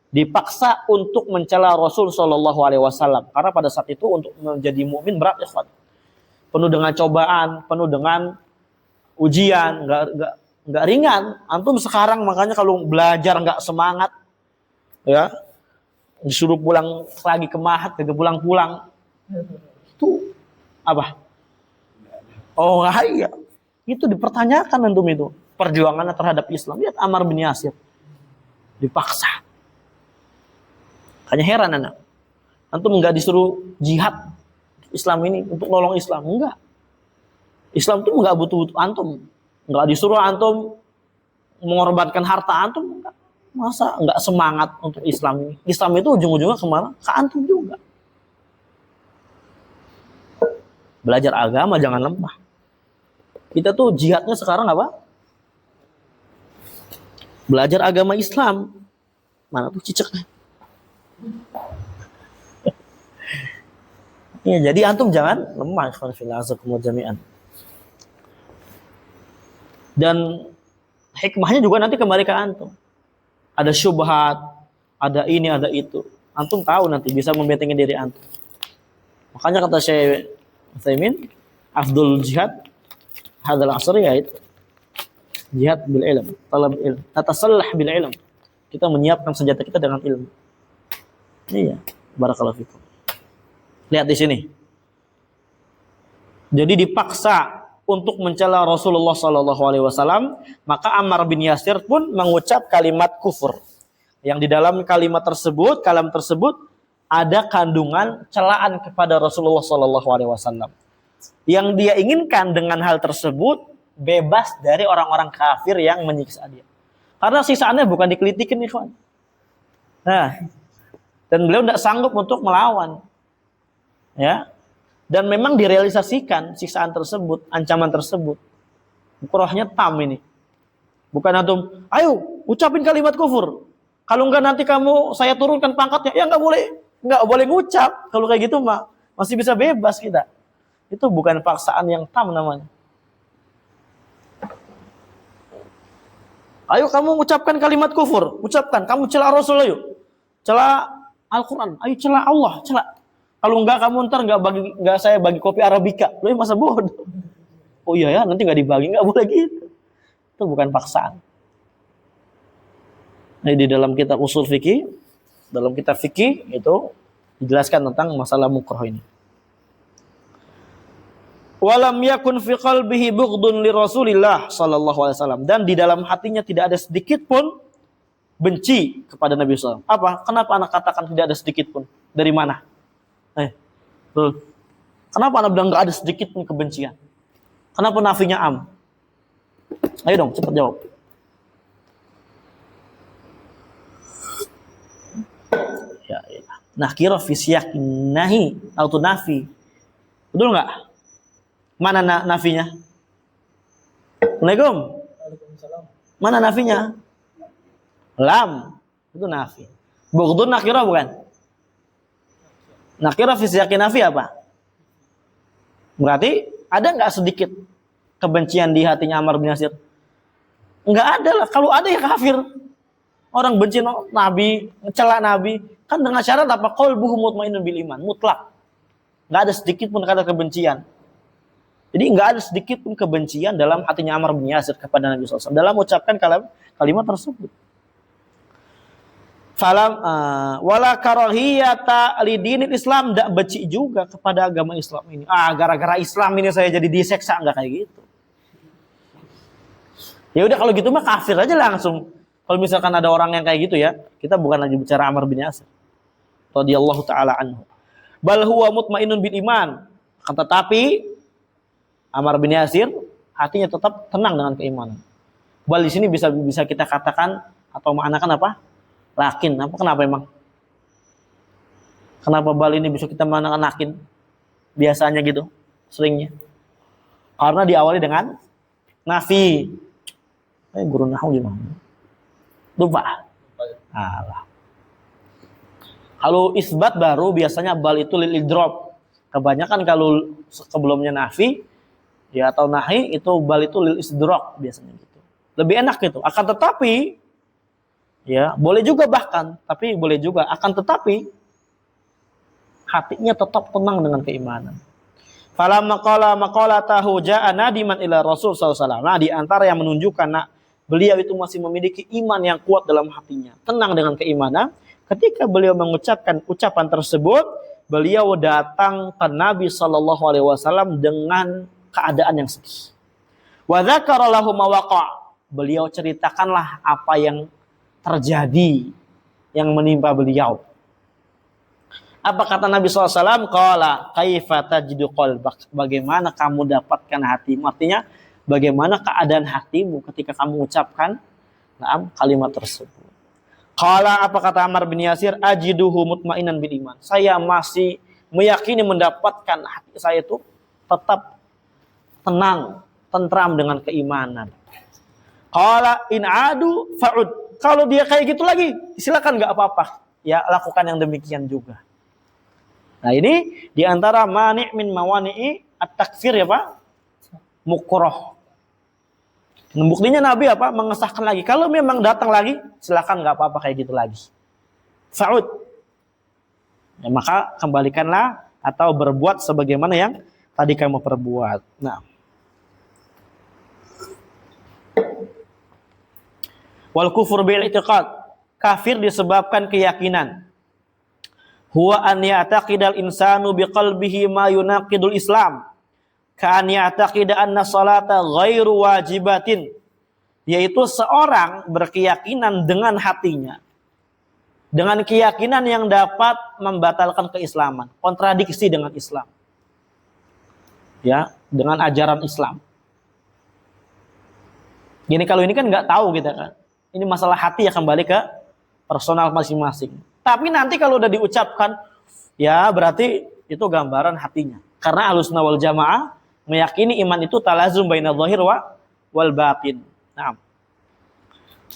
dipaksa untuk mencela Rasul sallallahu alaihi wasallam, karena pada saat itu untuk menjadi mukmin berat, ikhwan. Penuh dengan cobaan, penuh dengan ujian, enggak ringan. Antum sekarang makanya kalau belajar enggak semangat, ya disuruh pulang lagi ke Mahat, kagak pulang-pulang, itu apa? Oh iya, itu dipertanyakan antum itu perjuangannya terhadap Islam. Lihat Ammar bin Yasir dipaksa. Hanya heran anak. Antum enggak disuruh jihad Islam ini untuk nolong Islam, enggak. Islam itu enggak butuh antum. Enggak disuruh antum mengorbankan harta antum, enggak. Masa enggak semangat untuk Islam ini? Islam itu ujung-ujungnya kemana? Ke antum juga. Belajar agama jangan lemah. Kita tuh jihadnya sekarang apa? Belajar agama Islam. Mana tuh cicaknya? Ya, jadi antum jangan lemah, jami'an. Dan hikmahnya juga nanti kembali ke antum. Ada syubhat, ada ini, ada itu. Antum tahu nanti bisa membentengi diri antum. Makanya kata Syekh Utsaimin, afdhul jihad hadzal asr, yaitu jihad bil ilm, talab ilm, natasallah bil ilm. Kita menyiapkan senjata kita dengan ilmu. Iya, barakallahu fikum. Lihat di sini. Jadi dipaksa untuk mencela Rasulullah sallallahu alaihi wasallam, maka Ammar bin Yasir pun mengucap kalimat kufur. Yang di dalam kalimat tersebut, kalam tersebut ada kandungan celaan kepada Rasulullah sallallahu alaihi wasallam. Yang dia inginkan dengan hal tersebut bebas dari orang-orang kafir yang menyiksa dia. Karena siksaannya bukan dikelitikin, ikhwan. Nah, dan beliau tidak sanggup untuk melawan. Ya. Dan memang direalisasikan siksaan tersebut, ancaman tersebut. Mukrahnya tam ini. Bukan antum, ayo ucapin kalimat kufur. Kalau enggak nanti saya turunkan pangkatnya. Ya enggak boleh ngucap. Kalau kayak gitu mah masih bisa bebas kita. Itu bukan paksaan yang tam namanya. Ayo kamu ucapkan kalimat kufur, ucapkan. Kamu cela Rasul, ayo. Cela Al-Quran, ayo cela Allah, cela. Kalau enggak kamu ntar enggak saya bagi kopi Arabica. Lu masa bodoh. Oh iya ya, nanti enggak dibagi, enggak boleh gitu. Itu bukan paksaan. Nah, di dalam kitab usul fikih, dalam kitab fikih itu dijelaskan tentang masalah mukrah ini. Walam yakun fi qalbihi bughdun li Rasulillah sallallahu alaihi wasallam, dan di dalam hatinya tidak ada sedikit pun benci kepada Nabi SAW. Apa? Kenapa anak katakan tidak ada sedikit pun? Dari mana? Kenapa anak bilang enggak ada sedikit pun kebencian? Kenapa nafinya am? Ayo dong, cepat jawab. Ya. Nakira fi siyaq nahi atau nafi. Betul enggak? Mana nafinya? Assalamualaikum. Mana nafinya? Lam. Itu nafi. Bughdun nakira bukan? Nakira fi siyaq nafi apa? Berarti ada enggak sedikit kebencian di hatinya Ammar bin Yasir? Enggak ada lah. Kalau ada ya kafir. Orang benci Nabi, mencela Nabi, kan dengan syarat apa? Qalbuhu mutmainnun bil iman, mutlak. Enggak ada sedikit pun kata kebencian. Jadi enggak ada sedikit pun kebencian dalam hatinya Ammar bin Yasir kepada Nabi SAW dalam mengucapkan kalimat tersebut. Falam wala karahiyata lidinil Islam, enggak benci juga kepada agama Islam ini. Gara-gara Islam ini saya jadi diseksa, enggak kayak gitu. Ya udah kalau gitu mah kafir aja langsung. Kalau misalkan ada orang yang kayak gitu ya, kita bukan lagi bicara Ammar bin Yasir radhiyallahu taala anhu. Bal huwa mutmainnun bil iman. Tetapi Ammar bin Yasir hatinya tetap tenang dengan keimanan. Bal di sini bisa kita katakan atau maknakan apa? Lakin. Kenapa emang? Kenapa bal ini bisa kita maknakan lakin? Biasanya gitu, seringnya. Karena diawali dengan nafi. Guru nahwu gimana? Lupa. Alah. Kalau isbat baru biasanya bal itu lil idrop. Kebanyakan kalau sebelumnya nafi ya atau nahi itu bal itu lil istidrak biasanya gitu. Lebih enak gitu. Akan tetapi ya, boleh juga bahkan, tapi boleh juga akan tetapi hatinya tetap tenang dengan keimanan. Falamma qala maqalatahu ja'a nadiman ila Rasul sallallahu alaihi wasallam. Nah, di antara yang menunjukkan beliau itu masih memiliki iman yang kuat dalam hatinya, tenang dengan keimanan. Ketika beliau mengucapkan ucapan tersebut, beliau datang ke Nabi sallallahu alaihi wasallam dengan keadaan yang sedih. Wa dzakara lahu ma waqa'. Beliau ceritakanlah apa yang terjadi yang menimpa beliau. Apa kata Nabi SAW? Qala kaifa tajidu qalbak. Bagaimana kamu dapatkan hatimu? Artinya bagaimana keadaan hatimu ketika kamu ucapkan kalimat tersebut. Qala apa kata Ammar bin Yasir? Ajiduhu mutmainan bil iman. Saya masih meyakini mendapatkan hati saya itu tetap tenang, tentram dengan keimanan. Qala in adu fa'ud. Kalau dia kayak gitu lagi, silakan enggak apa-apa. Ya, lakukan yang demikian juga. Nah, ini di antara mani' min mawani'i at-takfir ya, Pak. Mukrah. Buktinya Nabi apa? Mengesahkan lagi. Kalau memang datang lagi, silakan enggak apa-apa kayak gitu lagi. Fa'ud. Ya, maka kembalikanlah atau berbuat sebagaimana yang tadi kamu perbuat. Nah. Wal kufur bil i'tiqad. Kafir disebabkan keyakinan. huwa an ya'taqidal insanu biqalbihi ma yunaqidul Islam, ka an ya'taqida anna salata ghairu wajibatin, yaitu seorang berkeyakinan dengan hatinya dengan keyakinan yang dapat membatalkan keislaman, kontradiksi dengan Islam. Ya, dengan ajaran Islam. Gini, kalau ini kan nggak tahu kita kan. Ini masalah hati ya, kembali ke personal masing-masing. Tapi nanti kalau udah diucapkan, ya berarti itu gambaran hatinya. Karena Ahlussunnah wal Jamaah meyakini iman itu talazum baina dzahir wal batin. Nah,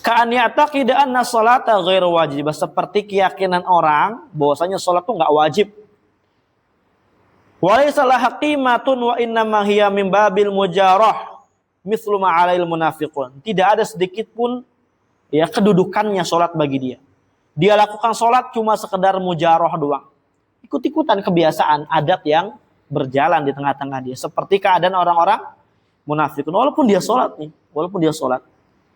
ka'an ya'taqida anna sholata ghairu wajibah, seperti keyakinan orang bahwasanya salat itu enggak wajib. Wa laysa laha qimatun wa innama hiya min babil mujarah mithlu ma 'alail munafiqun. Tidak ada sedikit pun ya kedudukannya salat bagi dia. Dia lakukan salat cuma sekedar mujarah doang. Ikut-ikutan kebiasaan adat yang berjalan di tengah-tengah dia, seperti keadaan orang-orang munafikun. Walaupun dia salat nih,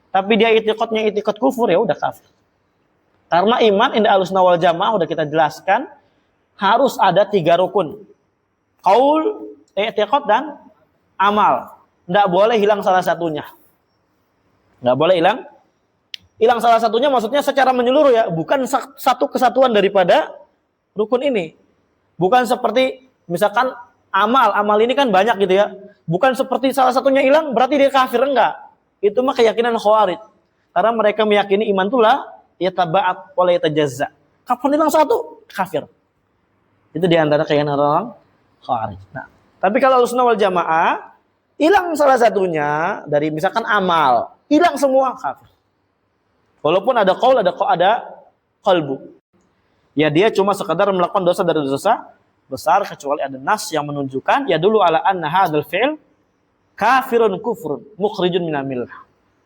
tapi dia itikadnya itikad kufur, ya udah kafir. Karena iman inda Ahlussunnah wal Jamaah udah kita jelaskan harus ada 3 rukun. Qaul, i'tiqad dan amal. Enggak boleh hilang salah satunya. Enggak boleh hilang salah satunya, maksudnya secara menyeluruh ya, bukan satu kesatuan daripada rukun ini. Bukan seperti misalkan amal ini kan banyak gitu ya. Bukan seperti salah satunya hilang berarti dia kafir, enggak. Itu mah keyakinan Khawarij. Karena mereka meyakini iman itulah yataba'at wa la yatajazza. Kapan hilang satu, kafir. Itu di antara keyakinan orang Khawarij. Nah, tapi kalau Ahlussunnah wal Jamaah hilang salah satunya dari misalkan amal, hilang semua, kafir. Walaupun ada qaul, ada qalbu. Ya dia cuma sekedar melakukan dosa dari dosa besar, kecuali ada nas yang menunjukkan ya dulu ala anna hadzal fi'l kafirun kufrun mukhrijun minal millah.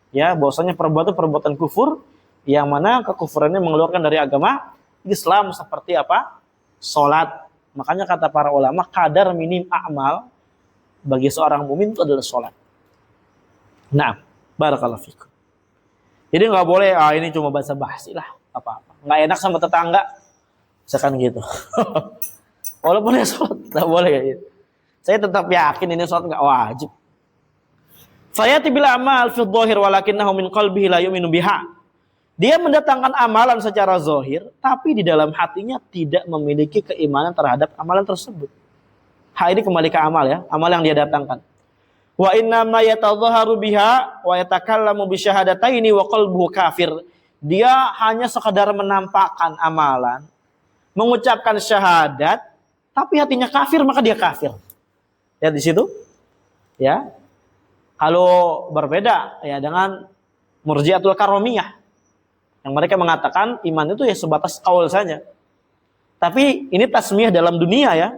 Ya, bahwasanya perbuatan kufur yang mana kekufurannya mengeluarkan dari agama Islam, seperti apa? Salat. Makanya kata para ulama, kadar minim amal bagi seorang mukmin itu adalah salat. Nah, barakallahu fikum. Jadi nggak boleh ini cuma basa-basi lah, apa-apa. Nggak enak sama tetangga, misalkan gitu. Walaupun dia salat, nggak boleh kayak gitu. Saya tetap yakin ini salat nggak wajib. Fayati bil amal fi dhahir walakinnahu min qalbihi la yu'minu biha. Dia mendatangkan amalan secara zahir, tapi di dalam hatinya tidak memiliki keimanan terhadap amalan tersebut. Ini kembali ke amal ya, amal yang dia datangkan. Wa inna ma yatadhaharu biha wa yatakallamu bi syahadataini wa qalbuhu kafir. Dia hanya sekadar menampakkan amalan, mengucapkan syahadat, tapi hatinya kafir, maka dia kafir. Ya di situ. Ya. Kalau berbeda ya dengan Murji'atul Karomiyah, yang mereka mengatakan iman itu ya sebatas qaul saja. Tapi ini tasmiyah dalam dunia ya.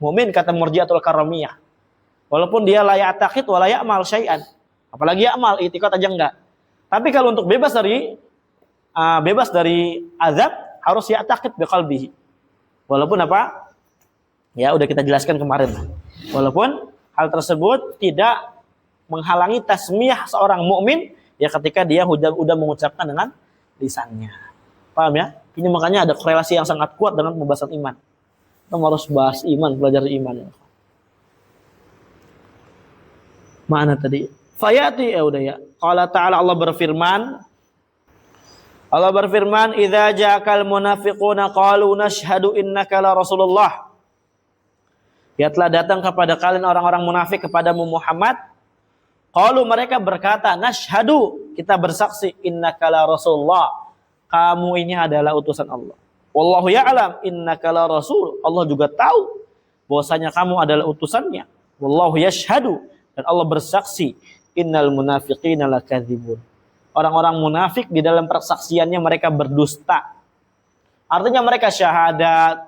Mukmin kata Murji'atul Karomiyah. Walaupun dia la ya'taqid wa la ya'mal syai'an. Apalagi amal, i'tiqad aja enggak. Tapi kalau untuk bebas dari azab harus ya'taqid biqalbihi. Walaupun apa? Ya udah kita jelaskan kemarin. Walaupun hal tersebut tidak menghalangi tasmiyah seorang mukmin ya ketika dia udah mengucapkan dengan lisannya. Paham ya? Ini makanya ada korelasi yang sangat kuat dengan pembahasan iman. Kita harus bahas iman, belajar iman. Mana tadi? Fayati ya udah ya. Qala ta'ala, Allah berfirman, "Idza ja'akal munafiquna qalu nashhadu innaka la Rasulullah." Ya telah datang kepada kalian orang-orang munafik kepadamu Muhammad. Qalu, mereka berkata, nashhadu, kita bersaksi, innaka la Rasulullah, kamu ini adalah utusan Allah. Wallahu ya'lam innaka la Rasul, Allah juga tahu bahwasanya kamu adalah utusannya. Wallahu yashhadu, dan Allah bersaksi, innal munafiqina lakadzibun. Orang-orang munafik di dalam persaksiannya mereka berdusta. Artinya mereka syahadat,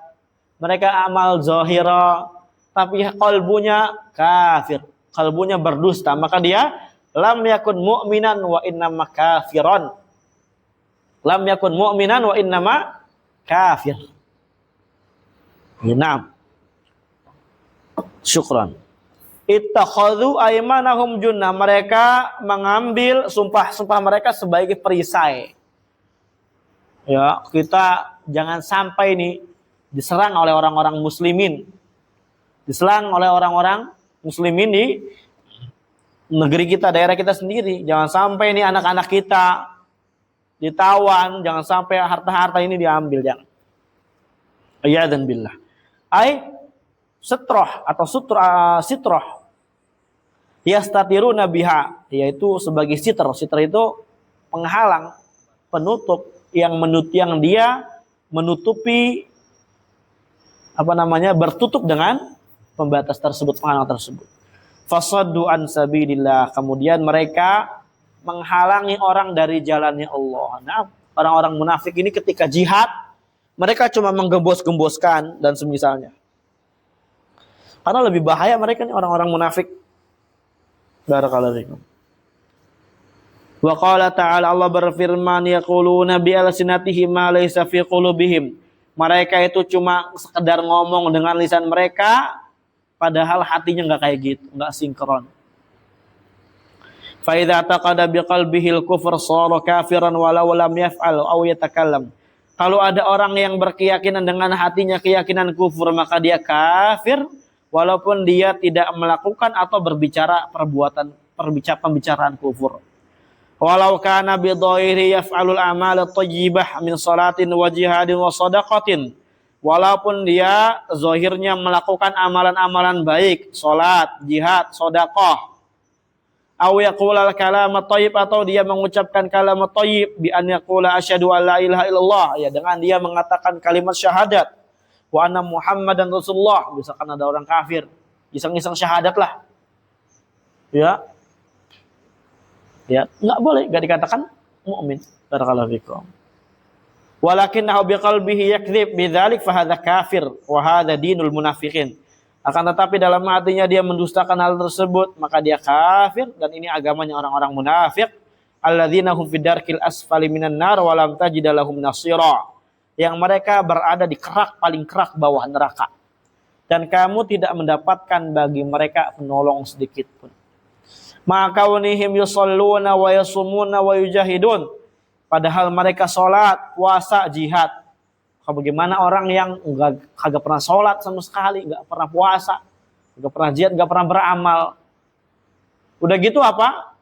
mereka amal zahira, tapi kalbunya kafir. Kalbunya berdusta, maka dia lam yakun mu'minan wa innama kafiran. Lam yakun mu'minan wa innama kafir. Naam. Syukran. Ittakhadhu aymanahum junnah. Mereka mengambil sumpah-sumpah mereka sebagai perisai. Ya, kita jangan sampai nih diserang oleh orang-orang muslimin. Diserang oleh orang-orang muslimin di negeri kita, daerah kita sendiri. Jangan sampai ini anak-anak kita ditawan, jangan sampai harta-harta ini diambil, jangan. Iyadzan billah. Sitroh atau sitroh yastatiruna biha, yaitu sebagai sitr. Sitr itu penghalang, penutup yang dia menutupi bertutup dengan pembatas tersebut, penghalang tersebut. Fasaddu an sabilillah, kemudian mereka menghalangi orang dari jalannya Allah. Nah, orang-orang munafik ini ketika jihad, mereka cuma menggembos-gemboskan dan semisalnya. Karena lebih bahaya mereka nih orang-orang munafik. Barakallahu fikum. Wa qala ta'ala, Allah berfirman, yaquluna bi alsinatihim ma laysa fi qulubihim. Mereka itu cuma sekedar ngomong dengan lisan mereka, padahal hatinya enggak kayak gitu, enggak sinkron. Fa idza taqada bi qalbihi al-kufr shara kafiran walau lam yaf'al aw yatakallam. Kalau ada orang yang berkeyakinan dengan hatinya keyakinan kufur, maka dia kafir walaupun dia tidak melakukan atau berbicara pembicaraan kufur. Walau kana bi dhairi yaf'alul a'mal at-thayyibah min salatin wa jihadin wa shadaqatin. Walaupun dia zahirnya melakukan amalan-amalan baik, salat, jihad, sedekah. Aw yaqulal kalam at-thayyib, atau dia mengucapkan kalam at-thayyib bi an yaqula asyhadu an la ilaha illallah, ya dengan dia mengatakan kalimat syahadat wa anna Muhammadan Rasulullah. Misalkan ada orang kafir, iseng-iseng syahadat lah. Ya, enggak boleh, enggak dikatakan mukmin. Barakallahu fikum. Walakinnahu biqalbihi yakdzib bidzalik fa hadza kafir wa hadza dinul munafiqin. Akan tetapi dalam hatinya dia mendustakan hal tersebut, maka dia kafir, dan ini agamanya orang-orang munafik. Alladzina hum fid darkil asfali minan nar wa lam tajid lahum nasira. Yang mereka berada di paling kerak bawah neraka, dan kamu tidak mendapatkan bagi mereka penolong sedikit pun. Maka unihim yusalluna wa yasumuna wa yujahidun, padahal mereka sholat, puasa, jihad. Bagaimana orang yang kagak pernah sholat sama sekali, nggak pernah puasa, nggak pernah jihad, nggak pernah beramal. Udah gitu apa?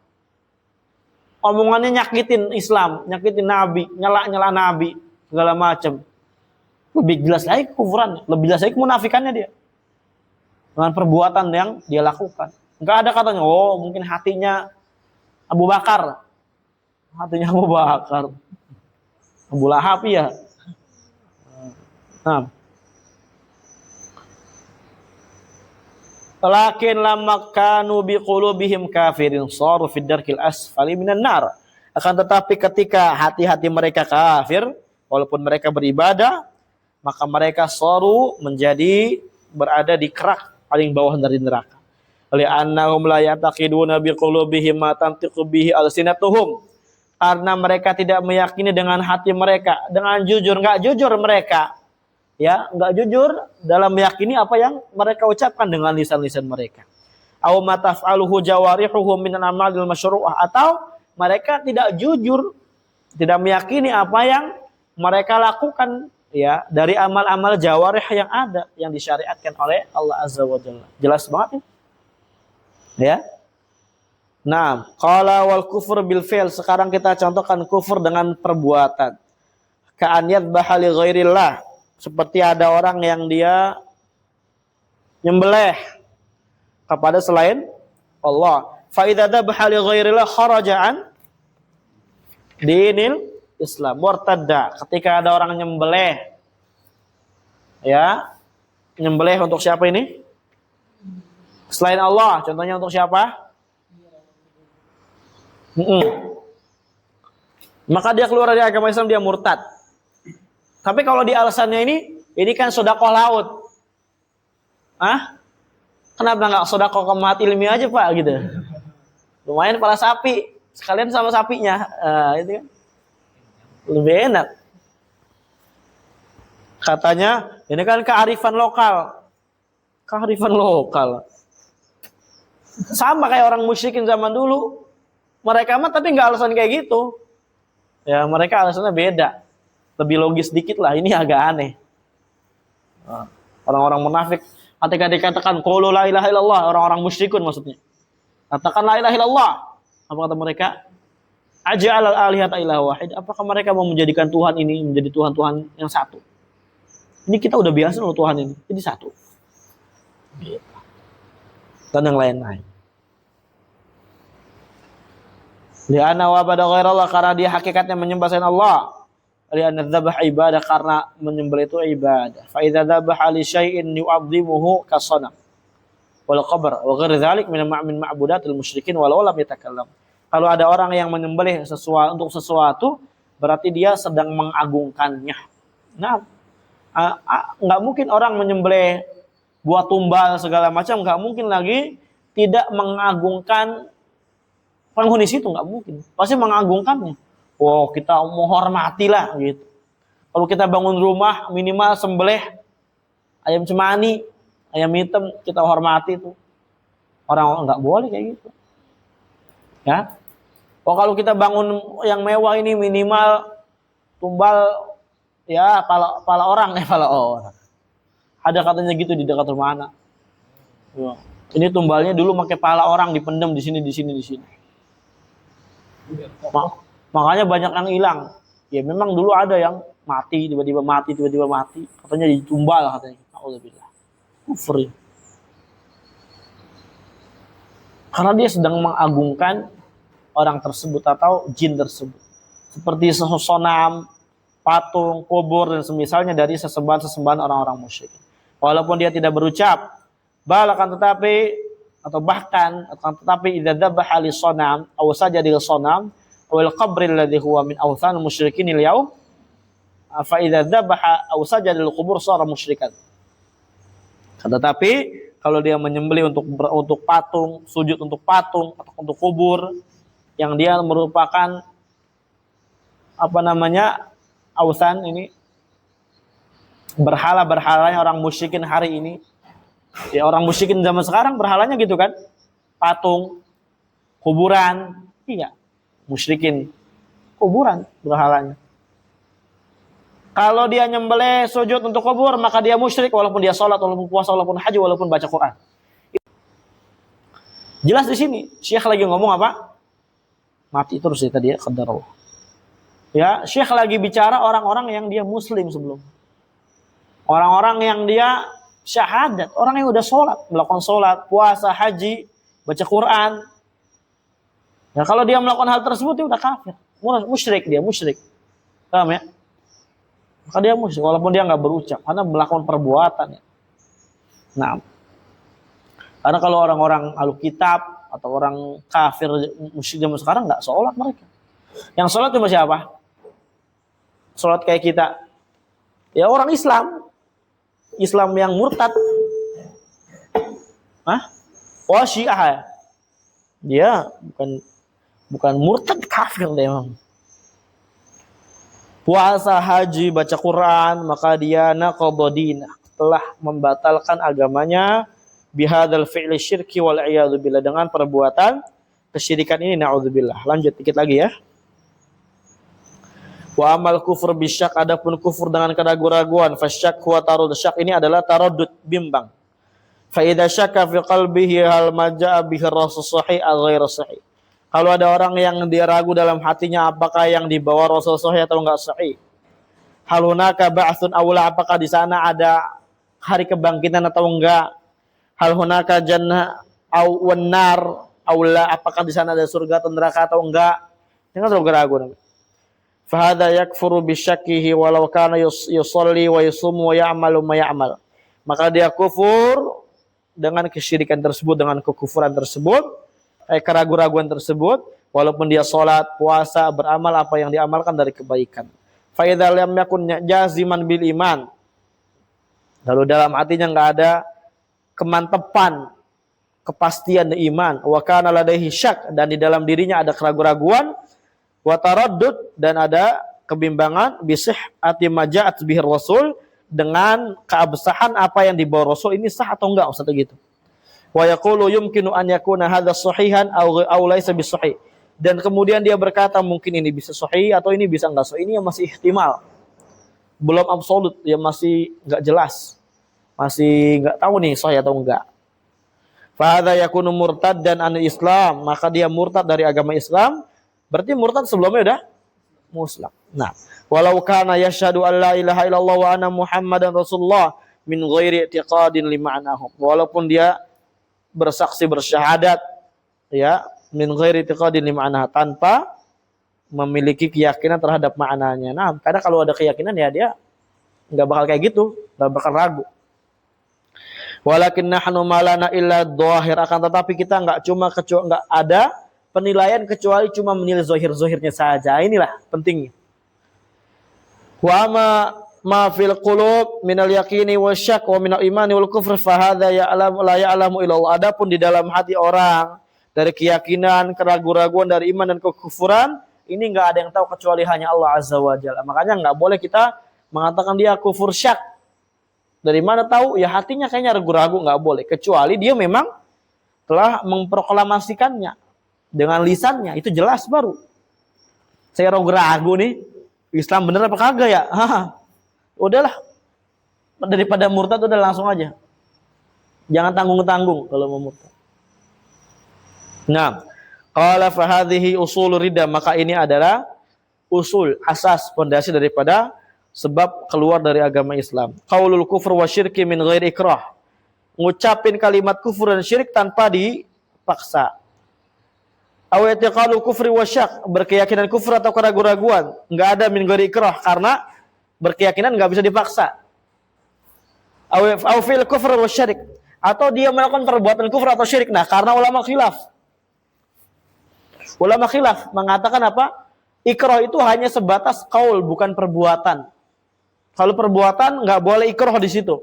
Omongannya nyakitin Islam, nyakitin Nabi, nyela Nabi, segala macam. Lebih jelas lagi kekufuran, lebih jelas lagi kemunafikannya dia dengan perbuatan yang dia lakukan. Nggak ada katanya, oh mungkin hatinya Abu Bakar, Abu Lahab ya. Nah, lakin lamma kanu biqulubihim kafirin saru fid darkil asfali minan nar. Akan tetapi ketika hati-hati mereka kafir, walaupun mereka beribadah, maka mereka saru berada di kerak paling bawah dari neraka. Li'annahum la yataqiduna biqulubihim ma tantiqu bihi alsinatuhum. Karena mereka tidak meyakini dengan hati mereka, dengan jujur, enggak jujur mereka. Ya, enggak jujur dalam meyakini apa yang mereka ucapkan dengan lisan-lisan mereka. Aw ma taf'aluhu jawarihuhum min al-amalil masyru'ah, atau mereka tidak jujur, tidak meyakini apa yang mereka lakukan ya dari amal-amal jawarih yang ada, yang disyariatkan oleh Allah Azza wa Jalla. Jelas banget ya? Ya. Nah, qala wal kufur bil fi'l. Sekarang kita contohkan kufur dengan perbuatan. Ka'an yadbaha li ghairillah. Seperti ada orang yang dia nyembelih kepada selain Allah. Fa idza dhabaha li ghairillah kharaja an dinil Islam, murtadda. Ketika ada orang nyembelih, ya, nyembelih untuk siapa ini? Selain Allah, contohnya untuk siapa? Maka dia keluar dari agama Islam, dia murtad. Tapi kalau di alasannya ini kan sedekah laut. Kenapa nggak sedekah ke mati ilmiah aja Pak gitu? Lumayan kepala sapi, sekalian sama sapinya, itu kan lebih enak. Katanya ini kan kearifan lokal. Sama kayak orang musyrikin zaman dulu. Mereka mah tapi nggak alasan kayak gitu. Ya mereka alasannya beda. Lebih logis dikit lah. Ini agak aneh. Orang-orang munafik ketika dikatakan qulu la ilaha illallah, orang-orang musyrikun maksudnya. Katakan la ilaha illallah. Apa kata mereka? Aj'al al-alihata ilaha wahid. Apakah mereka mau menjadikan Tuhan ini menjadi Tuhan-Tuhan yang satu? Ini kita udah biasa loh Tuhan ini. Jadi satu. Dan yang lain-lain. Li'anna wabada ghairallah, karena dia hakikatnya menyembah selain Allah. Li'anna dzabah ibadah, karena menyembah itu ibadah. Fa idza dzabaha li syai'in yu'azzimuhu kasanam wal qabr wa ghair dzalik min ma'budatil musyrikin walau lam yatakallam. Kalau ada orang yang menyembelih sesuatu untuk sesuatu, berarti dia sedang mengagungkannya. Nah, nggak mungkin orang menyembelih buat tumbal segala macam, nggak mungkin lagi tidak mengagungkan penghuni situ, nggak mungkin. Pasti mengagungkannya. Wow, kita menghormatilah gitu. Kalau kita bangun rumah, minimal sembelih ayam cemani, ayam hitam, kita hormati itu. Orang nggak boleh kayak gitu. Ya. Oh, kalau kita bangun yang mewah ini minimal tumbal ya pala orang. Ada katanya gitu di dekat rumah anak. Ya. Ini tumbalnya dulu pakai pala orang dipendam di sini. Makanya banyak yang hilang. Ya memang dulu ada yang mati, tiba-tiba mati. Katanya ditumbal katanya. Alhamdulillah. Kufur. Karena dia sedang mengagungkan orang tersebut atau jin tersebut. Seperti sonam, patung, kubur dan semisalnya dari sesembahan orang-orang musyrik. Walaupun dia tidak berucap, bahkan idza dzabaha li sonam aw sajada lil sonam wal qabr alladhi huwa min awthan musyrikin al yaum fa idza dzabaha aw sajada lil qubur sara musyrikan. Tetapi kalau dia menyembelih untuk patung, sujud untuk patung atau untuk kubur yang dia merupakan awthan ini, berhala-berhalanya orang musyrikin hari ini. Ya orang musyrikin zaman sekarang berhalanya gitu kan. Patung, kuburan, iya. Musyrikin kuburan berhalanya. Kalau dia nyembelih sujud untuk kubur, maka dia musyrik walaupun dia sholat, walaupun puasa, walaupun haji, walaupun baca Quran. Jelas di sini. Syekh lagi ngomong apa? Mati terus ya tadi ya, qadarullah. Ya, Syekh lagi bicara orang-orang yang dia muslim sebelum. Orang-orang yang dia syahadat, orang yang udah sholat, melakukan sholat, puasa, haji, baca Quran. Ya kalau dia melakukan hal tersebut dia udah kafir, musyrik. Paham ya? Maka dia musyrik walaupun dia nggak berucap, karena melakukan perbuatan. Ya. Nah, karena kalau orang-orang ahlu kitab atau orang kafir musyrik zaman sekarang nggak sholat mereka. Yang sholat cuma siapa? Sholat kayak kita. Ya orang Islam yang murtad. Oh Syiah. Dia bukan murtad, kafir dia emang. Puasa, haji, baca Quran, maka dia naqadha dinah, telah membatalkan agamanya bihadzal fi'li syirki wal iyadu billah, dengan perbuatan kesyirikan ini, naudzubillah. Lanjut dikit lagi ya. Wa amal kufur bisyak, adapun kufur dengan keraguan-raguan, fasyak huwa tarud, syak ini adalah taraddud, bimbang. Fa idza syakka fi qalbihi hal majaa bihi rasul sahih al ghair sahih. Kalau ada orang yang dia ragu dalam hatinya apakah yang dibawa Rasul sahih atau enggak sahih. Hal hunaka ba'tsun awla, apakah di sana ada hari kebangkitan atau enggak. Hal hunaka jannah aw wan nar awla, apakah di sana ada surga atau neraka atau enggak. Jangan ragu-ragu. Fa hadza yakfuru bi syakkihi walau kana yusalli wa yusumu wa ya'malu ma ya'mal. Maka dia kufur dengan kesyirikan tersebut, dengan kekufuran tersebut, keraguan-raguan tersebut, walaupun dia sholat, puasa, beramal apa yang diamalkan dari kebaikan. Fa idza lam yakun jaziman bil iman. Lalu dalam hatinya enggak ada kemantapan, kepastian iman, wa kana ladaihi syak, dan di dalam dirinya ada keraguan-raguan, wa taraddud, dan ada kebimbangan, bisih ati maja'at bihir rasul, dengan keabsahan apa yang dibawa Rasul ini sah atau enggak, Ustaz gitu. Wa yaqulu yumkinu an yakuna hadza sahihan aw laisa bisahih. Dan kemudian dia berkata mungkin ini bisa sahih atau ini bisa enggak sahih. Ini yang masih ihtimal. Belum absolut, ya masih enggak jelas. masih nggak tahu nih sahih atau enggak. Fa hadza yakunu murtaddan an Islam, maka dia murtad dari agama Islam, berarti murtad sebelumnya udah Muslim. Nah, walau kana yashhadu an la ilaha illallah wa anna Muhammadan Rasulullah min ghairi i'tiqadin lima'nahum. Walaupun dia bersaksi bersyahadat ya min ghairi i'tiqadin lima'nah, tanpa memiliki keyakinan terhadap maknanya. Nah, karena kalau ada keyakinan ya dia nggak bakal kayak gitu, nggak bakal ragu. Walakin nahnu malana illa dhahir, akan tetapi kita nggak ada penilaian kecuali cuma menilai zahir-zahirnya saja. Inilah pentingnya. Wa ma fil qulub minal yaqini wasyak wa minal imani wal kufr fa hadza ya'lamu la ya'lamu illa Allah. Adapun di dalam hati orang dari keyakinan, keraguan-raguan, dari iman dan kekufuran, ini nggak ada yang tahu kecuali hanya Allah Azza wa Jalla. Makanya nggak boleh kita mengatakan dia kufur syak. Dari mana tahu? Ya hatinya kayaknya ragu-ragu, nggak boleh. Kecuali dia memang telah memproklamasikannya dengan lisannya, itu jelas baru. Saya ragu-ragu nih, Islam bener apa kagak ya? Udahlah, daripada murtad udah langsung aja. Jangan tanggung-tanggung kalau mau murtad. Nah, qala fa hadhihi usul riddah, maka ini adalah usul, asas, pondasi daripada sebab keluar dari agama Islam. Qaulul kufur wa syirki min ghairi ikrah. Ngucapin kalimat kufur dan syirik tanpa dipaksa. Aw i'tiqadul kufri wa syak, berkeyakinan kufur atau keraguan-raguan, enggak ada min ghairi ikrah, karena berkeyakinan enggak bisa dipaksa. Aw fil kufr wa syirik, atau dia melakukan perbuatan kufur atau syirik. Nah, karena ulama khilaf. Ulama khilaf mengatakan apa? Ikrah itu hanya sebatas qaul, bukan perbuatan. Kalau perbuatan nggak boleh ikrah di situ,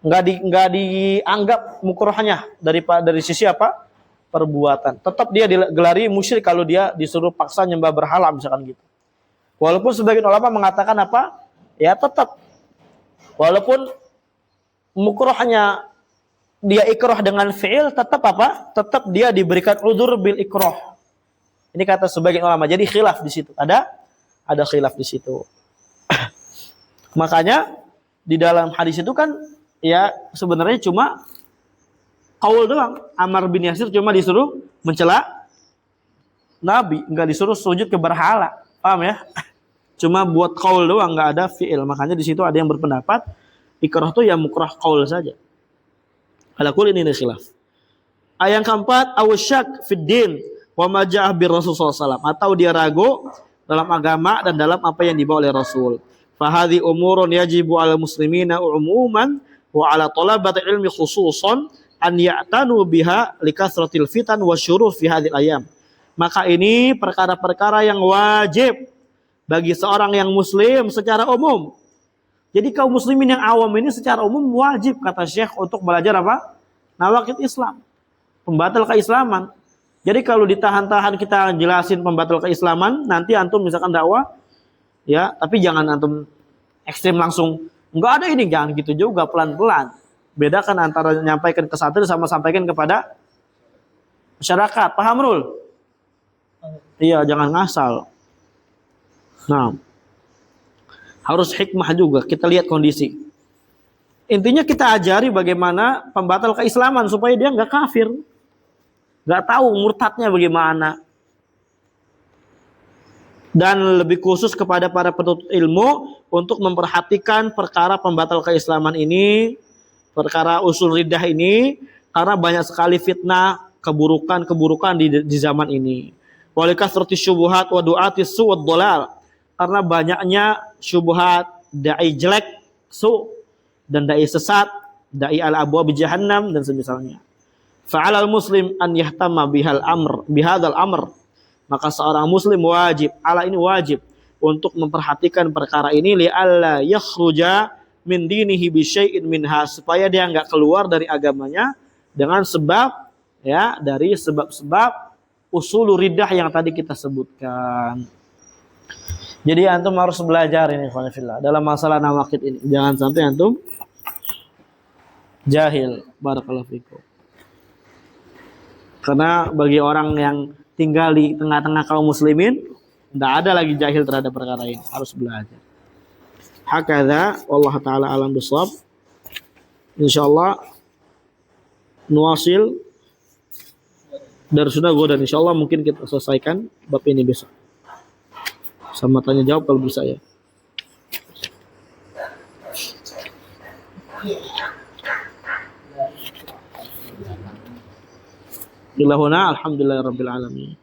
nggak dianggap mukrahnya dari sisi apa? Perbuatan. Tetap dia digelari musyrik kalau dia disuruh paksa nyembah berhala misalkan gitu. Walaupun sebagian ulama mengatakan apa? Ya tetap, walaupun mukrahnya dia ikrah dengan fi'il, tetap apa? Tetap dia diberikan udzur bil ikrah. Ini kata sebagian ulama. Jadi khilaf di situ. Ada khilaf di situ. Makanya di dalam hadis itu kan ya sebenarnya cuma qaul doang. Ammar bin Yasir cuma disuruh mencela Nabi, enggak disuruh sujud ke berhala. Paham ya? Cuma buat qaul doang, enggak ada fi'il. Makanya di situ ada yang berpendapat ikrah itu ya mukrah qaul saja. Ala kulli ini khilaf. Ayat keempat, awsyak fid din wa ma ja'a bir Rasul sallallahu alaihi wasallam, atau dia ragu dalam agama dan dalam apa yang dibawa oleh Rasul. Fa hadhi umurun yajibu 'ala muslimina umuman wa 'ala talabati ilmi khususan an ya'tanu biha likasratil fitan wasyurur fi hadhil ayam. Maka ini perkara-perkara yang wajib bagi seorang yang muslim secara umum. Jadi kaum muslimin yang awam ini secara umum wajib, kata Syekh, untuk belajar apa? Nawaqid Islam, pembatal keislaman. Jadi kalau ditahan-tahan kita jelasin pembatal keislaman, nanti antum misalkan dakwah, ya, tapi jangan antum ekstrim langsung. Enggak ada ini, jangan gitu juga, pelan-pelan. Bedakan antara menyampaikan ke santri sama sampaikan kepada masyarakat. Paham, Rul? Iya, jangan ngasal. Nah, harus hikmah juga. Kita lihat kondisi. Intinya kita ajari bagaimana pembatal keislaman supaya dia nggak kafir. Nggak tahu murtadnya bagaimana. Dan lebih khusus kepada para penuntut ilmu untuk memperhatikan perkara pembatal keislaman ini, perkara usul riddah ini, karena banyak sekali fitnah, keburukan-keburukan di zaman ini. Walikasrati syubuhat wa du'ati su' wad dhalal, karena banyaknya syubhat, dai jelek, su, dan dai sesat, dai al-abwab jahannam dan semisalnya. Fa'alal muslim an yahtama bihadzal amr. Maka seorang muslim wajib, ini wajib untuk memperhatikan perkara ini, li alla yakhruja min dinihi bi syai'in minha, supaya dia enggak keluar dari agamanya dengan sebab, ya, dari sebab-sebab usul riddah yang tadi kita sebutkan. Jadi antum harus belajar ini fillah dalam masalah nawaqid ini. Jangan sampai antum jahil. Barakallahu fikum. Karena bagi orang yang tinggal di tengah-tengah kaum muslimin, tidak ada lagi jahil terhadap perkara ini. Harus belajar. Hakadha wallahu taala alam bisawab. Insyaallah nuasil Darsuna Godan. Insyaallah mungkin kita selesaikan bab ini besok. Sama tanya jawab kalau bisa ya. Ilahuna alhamdulillahirabbil alamin.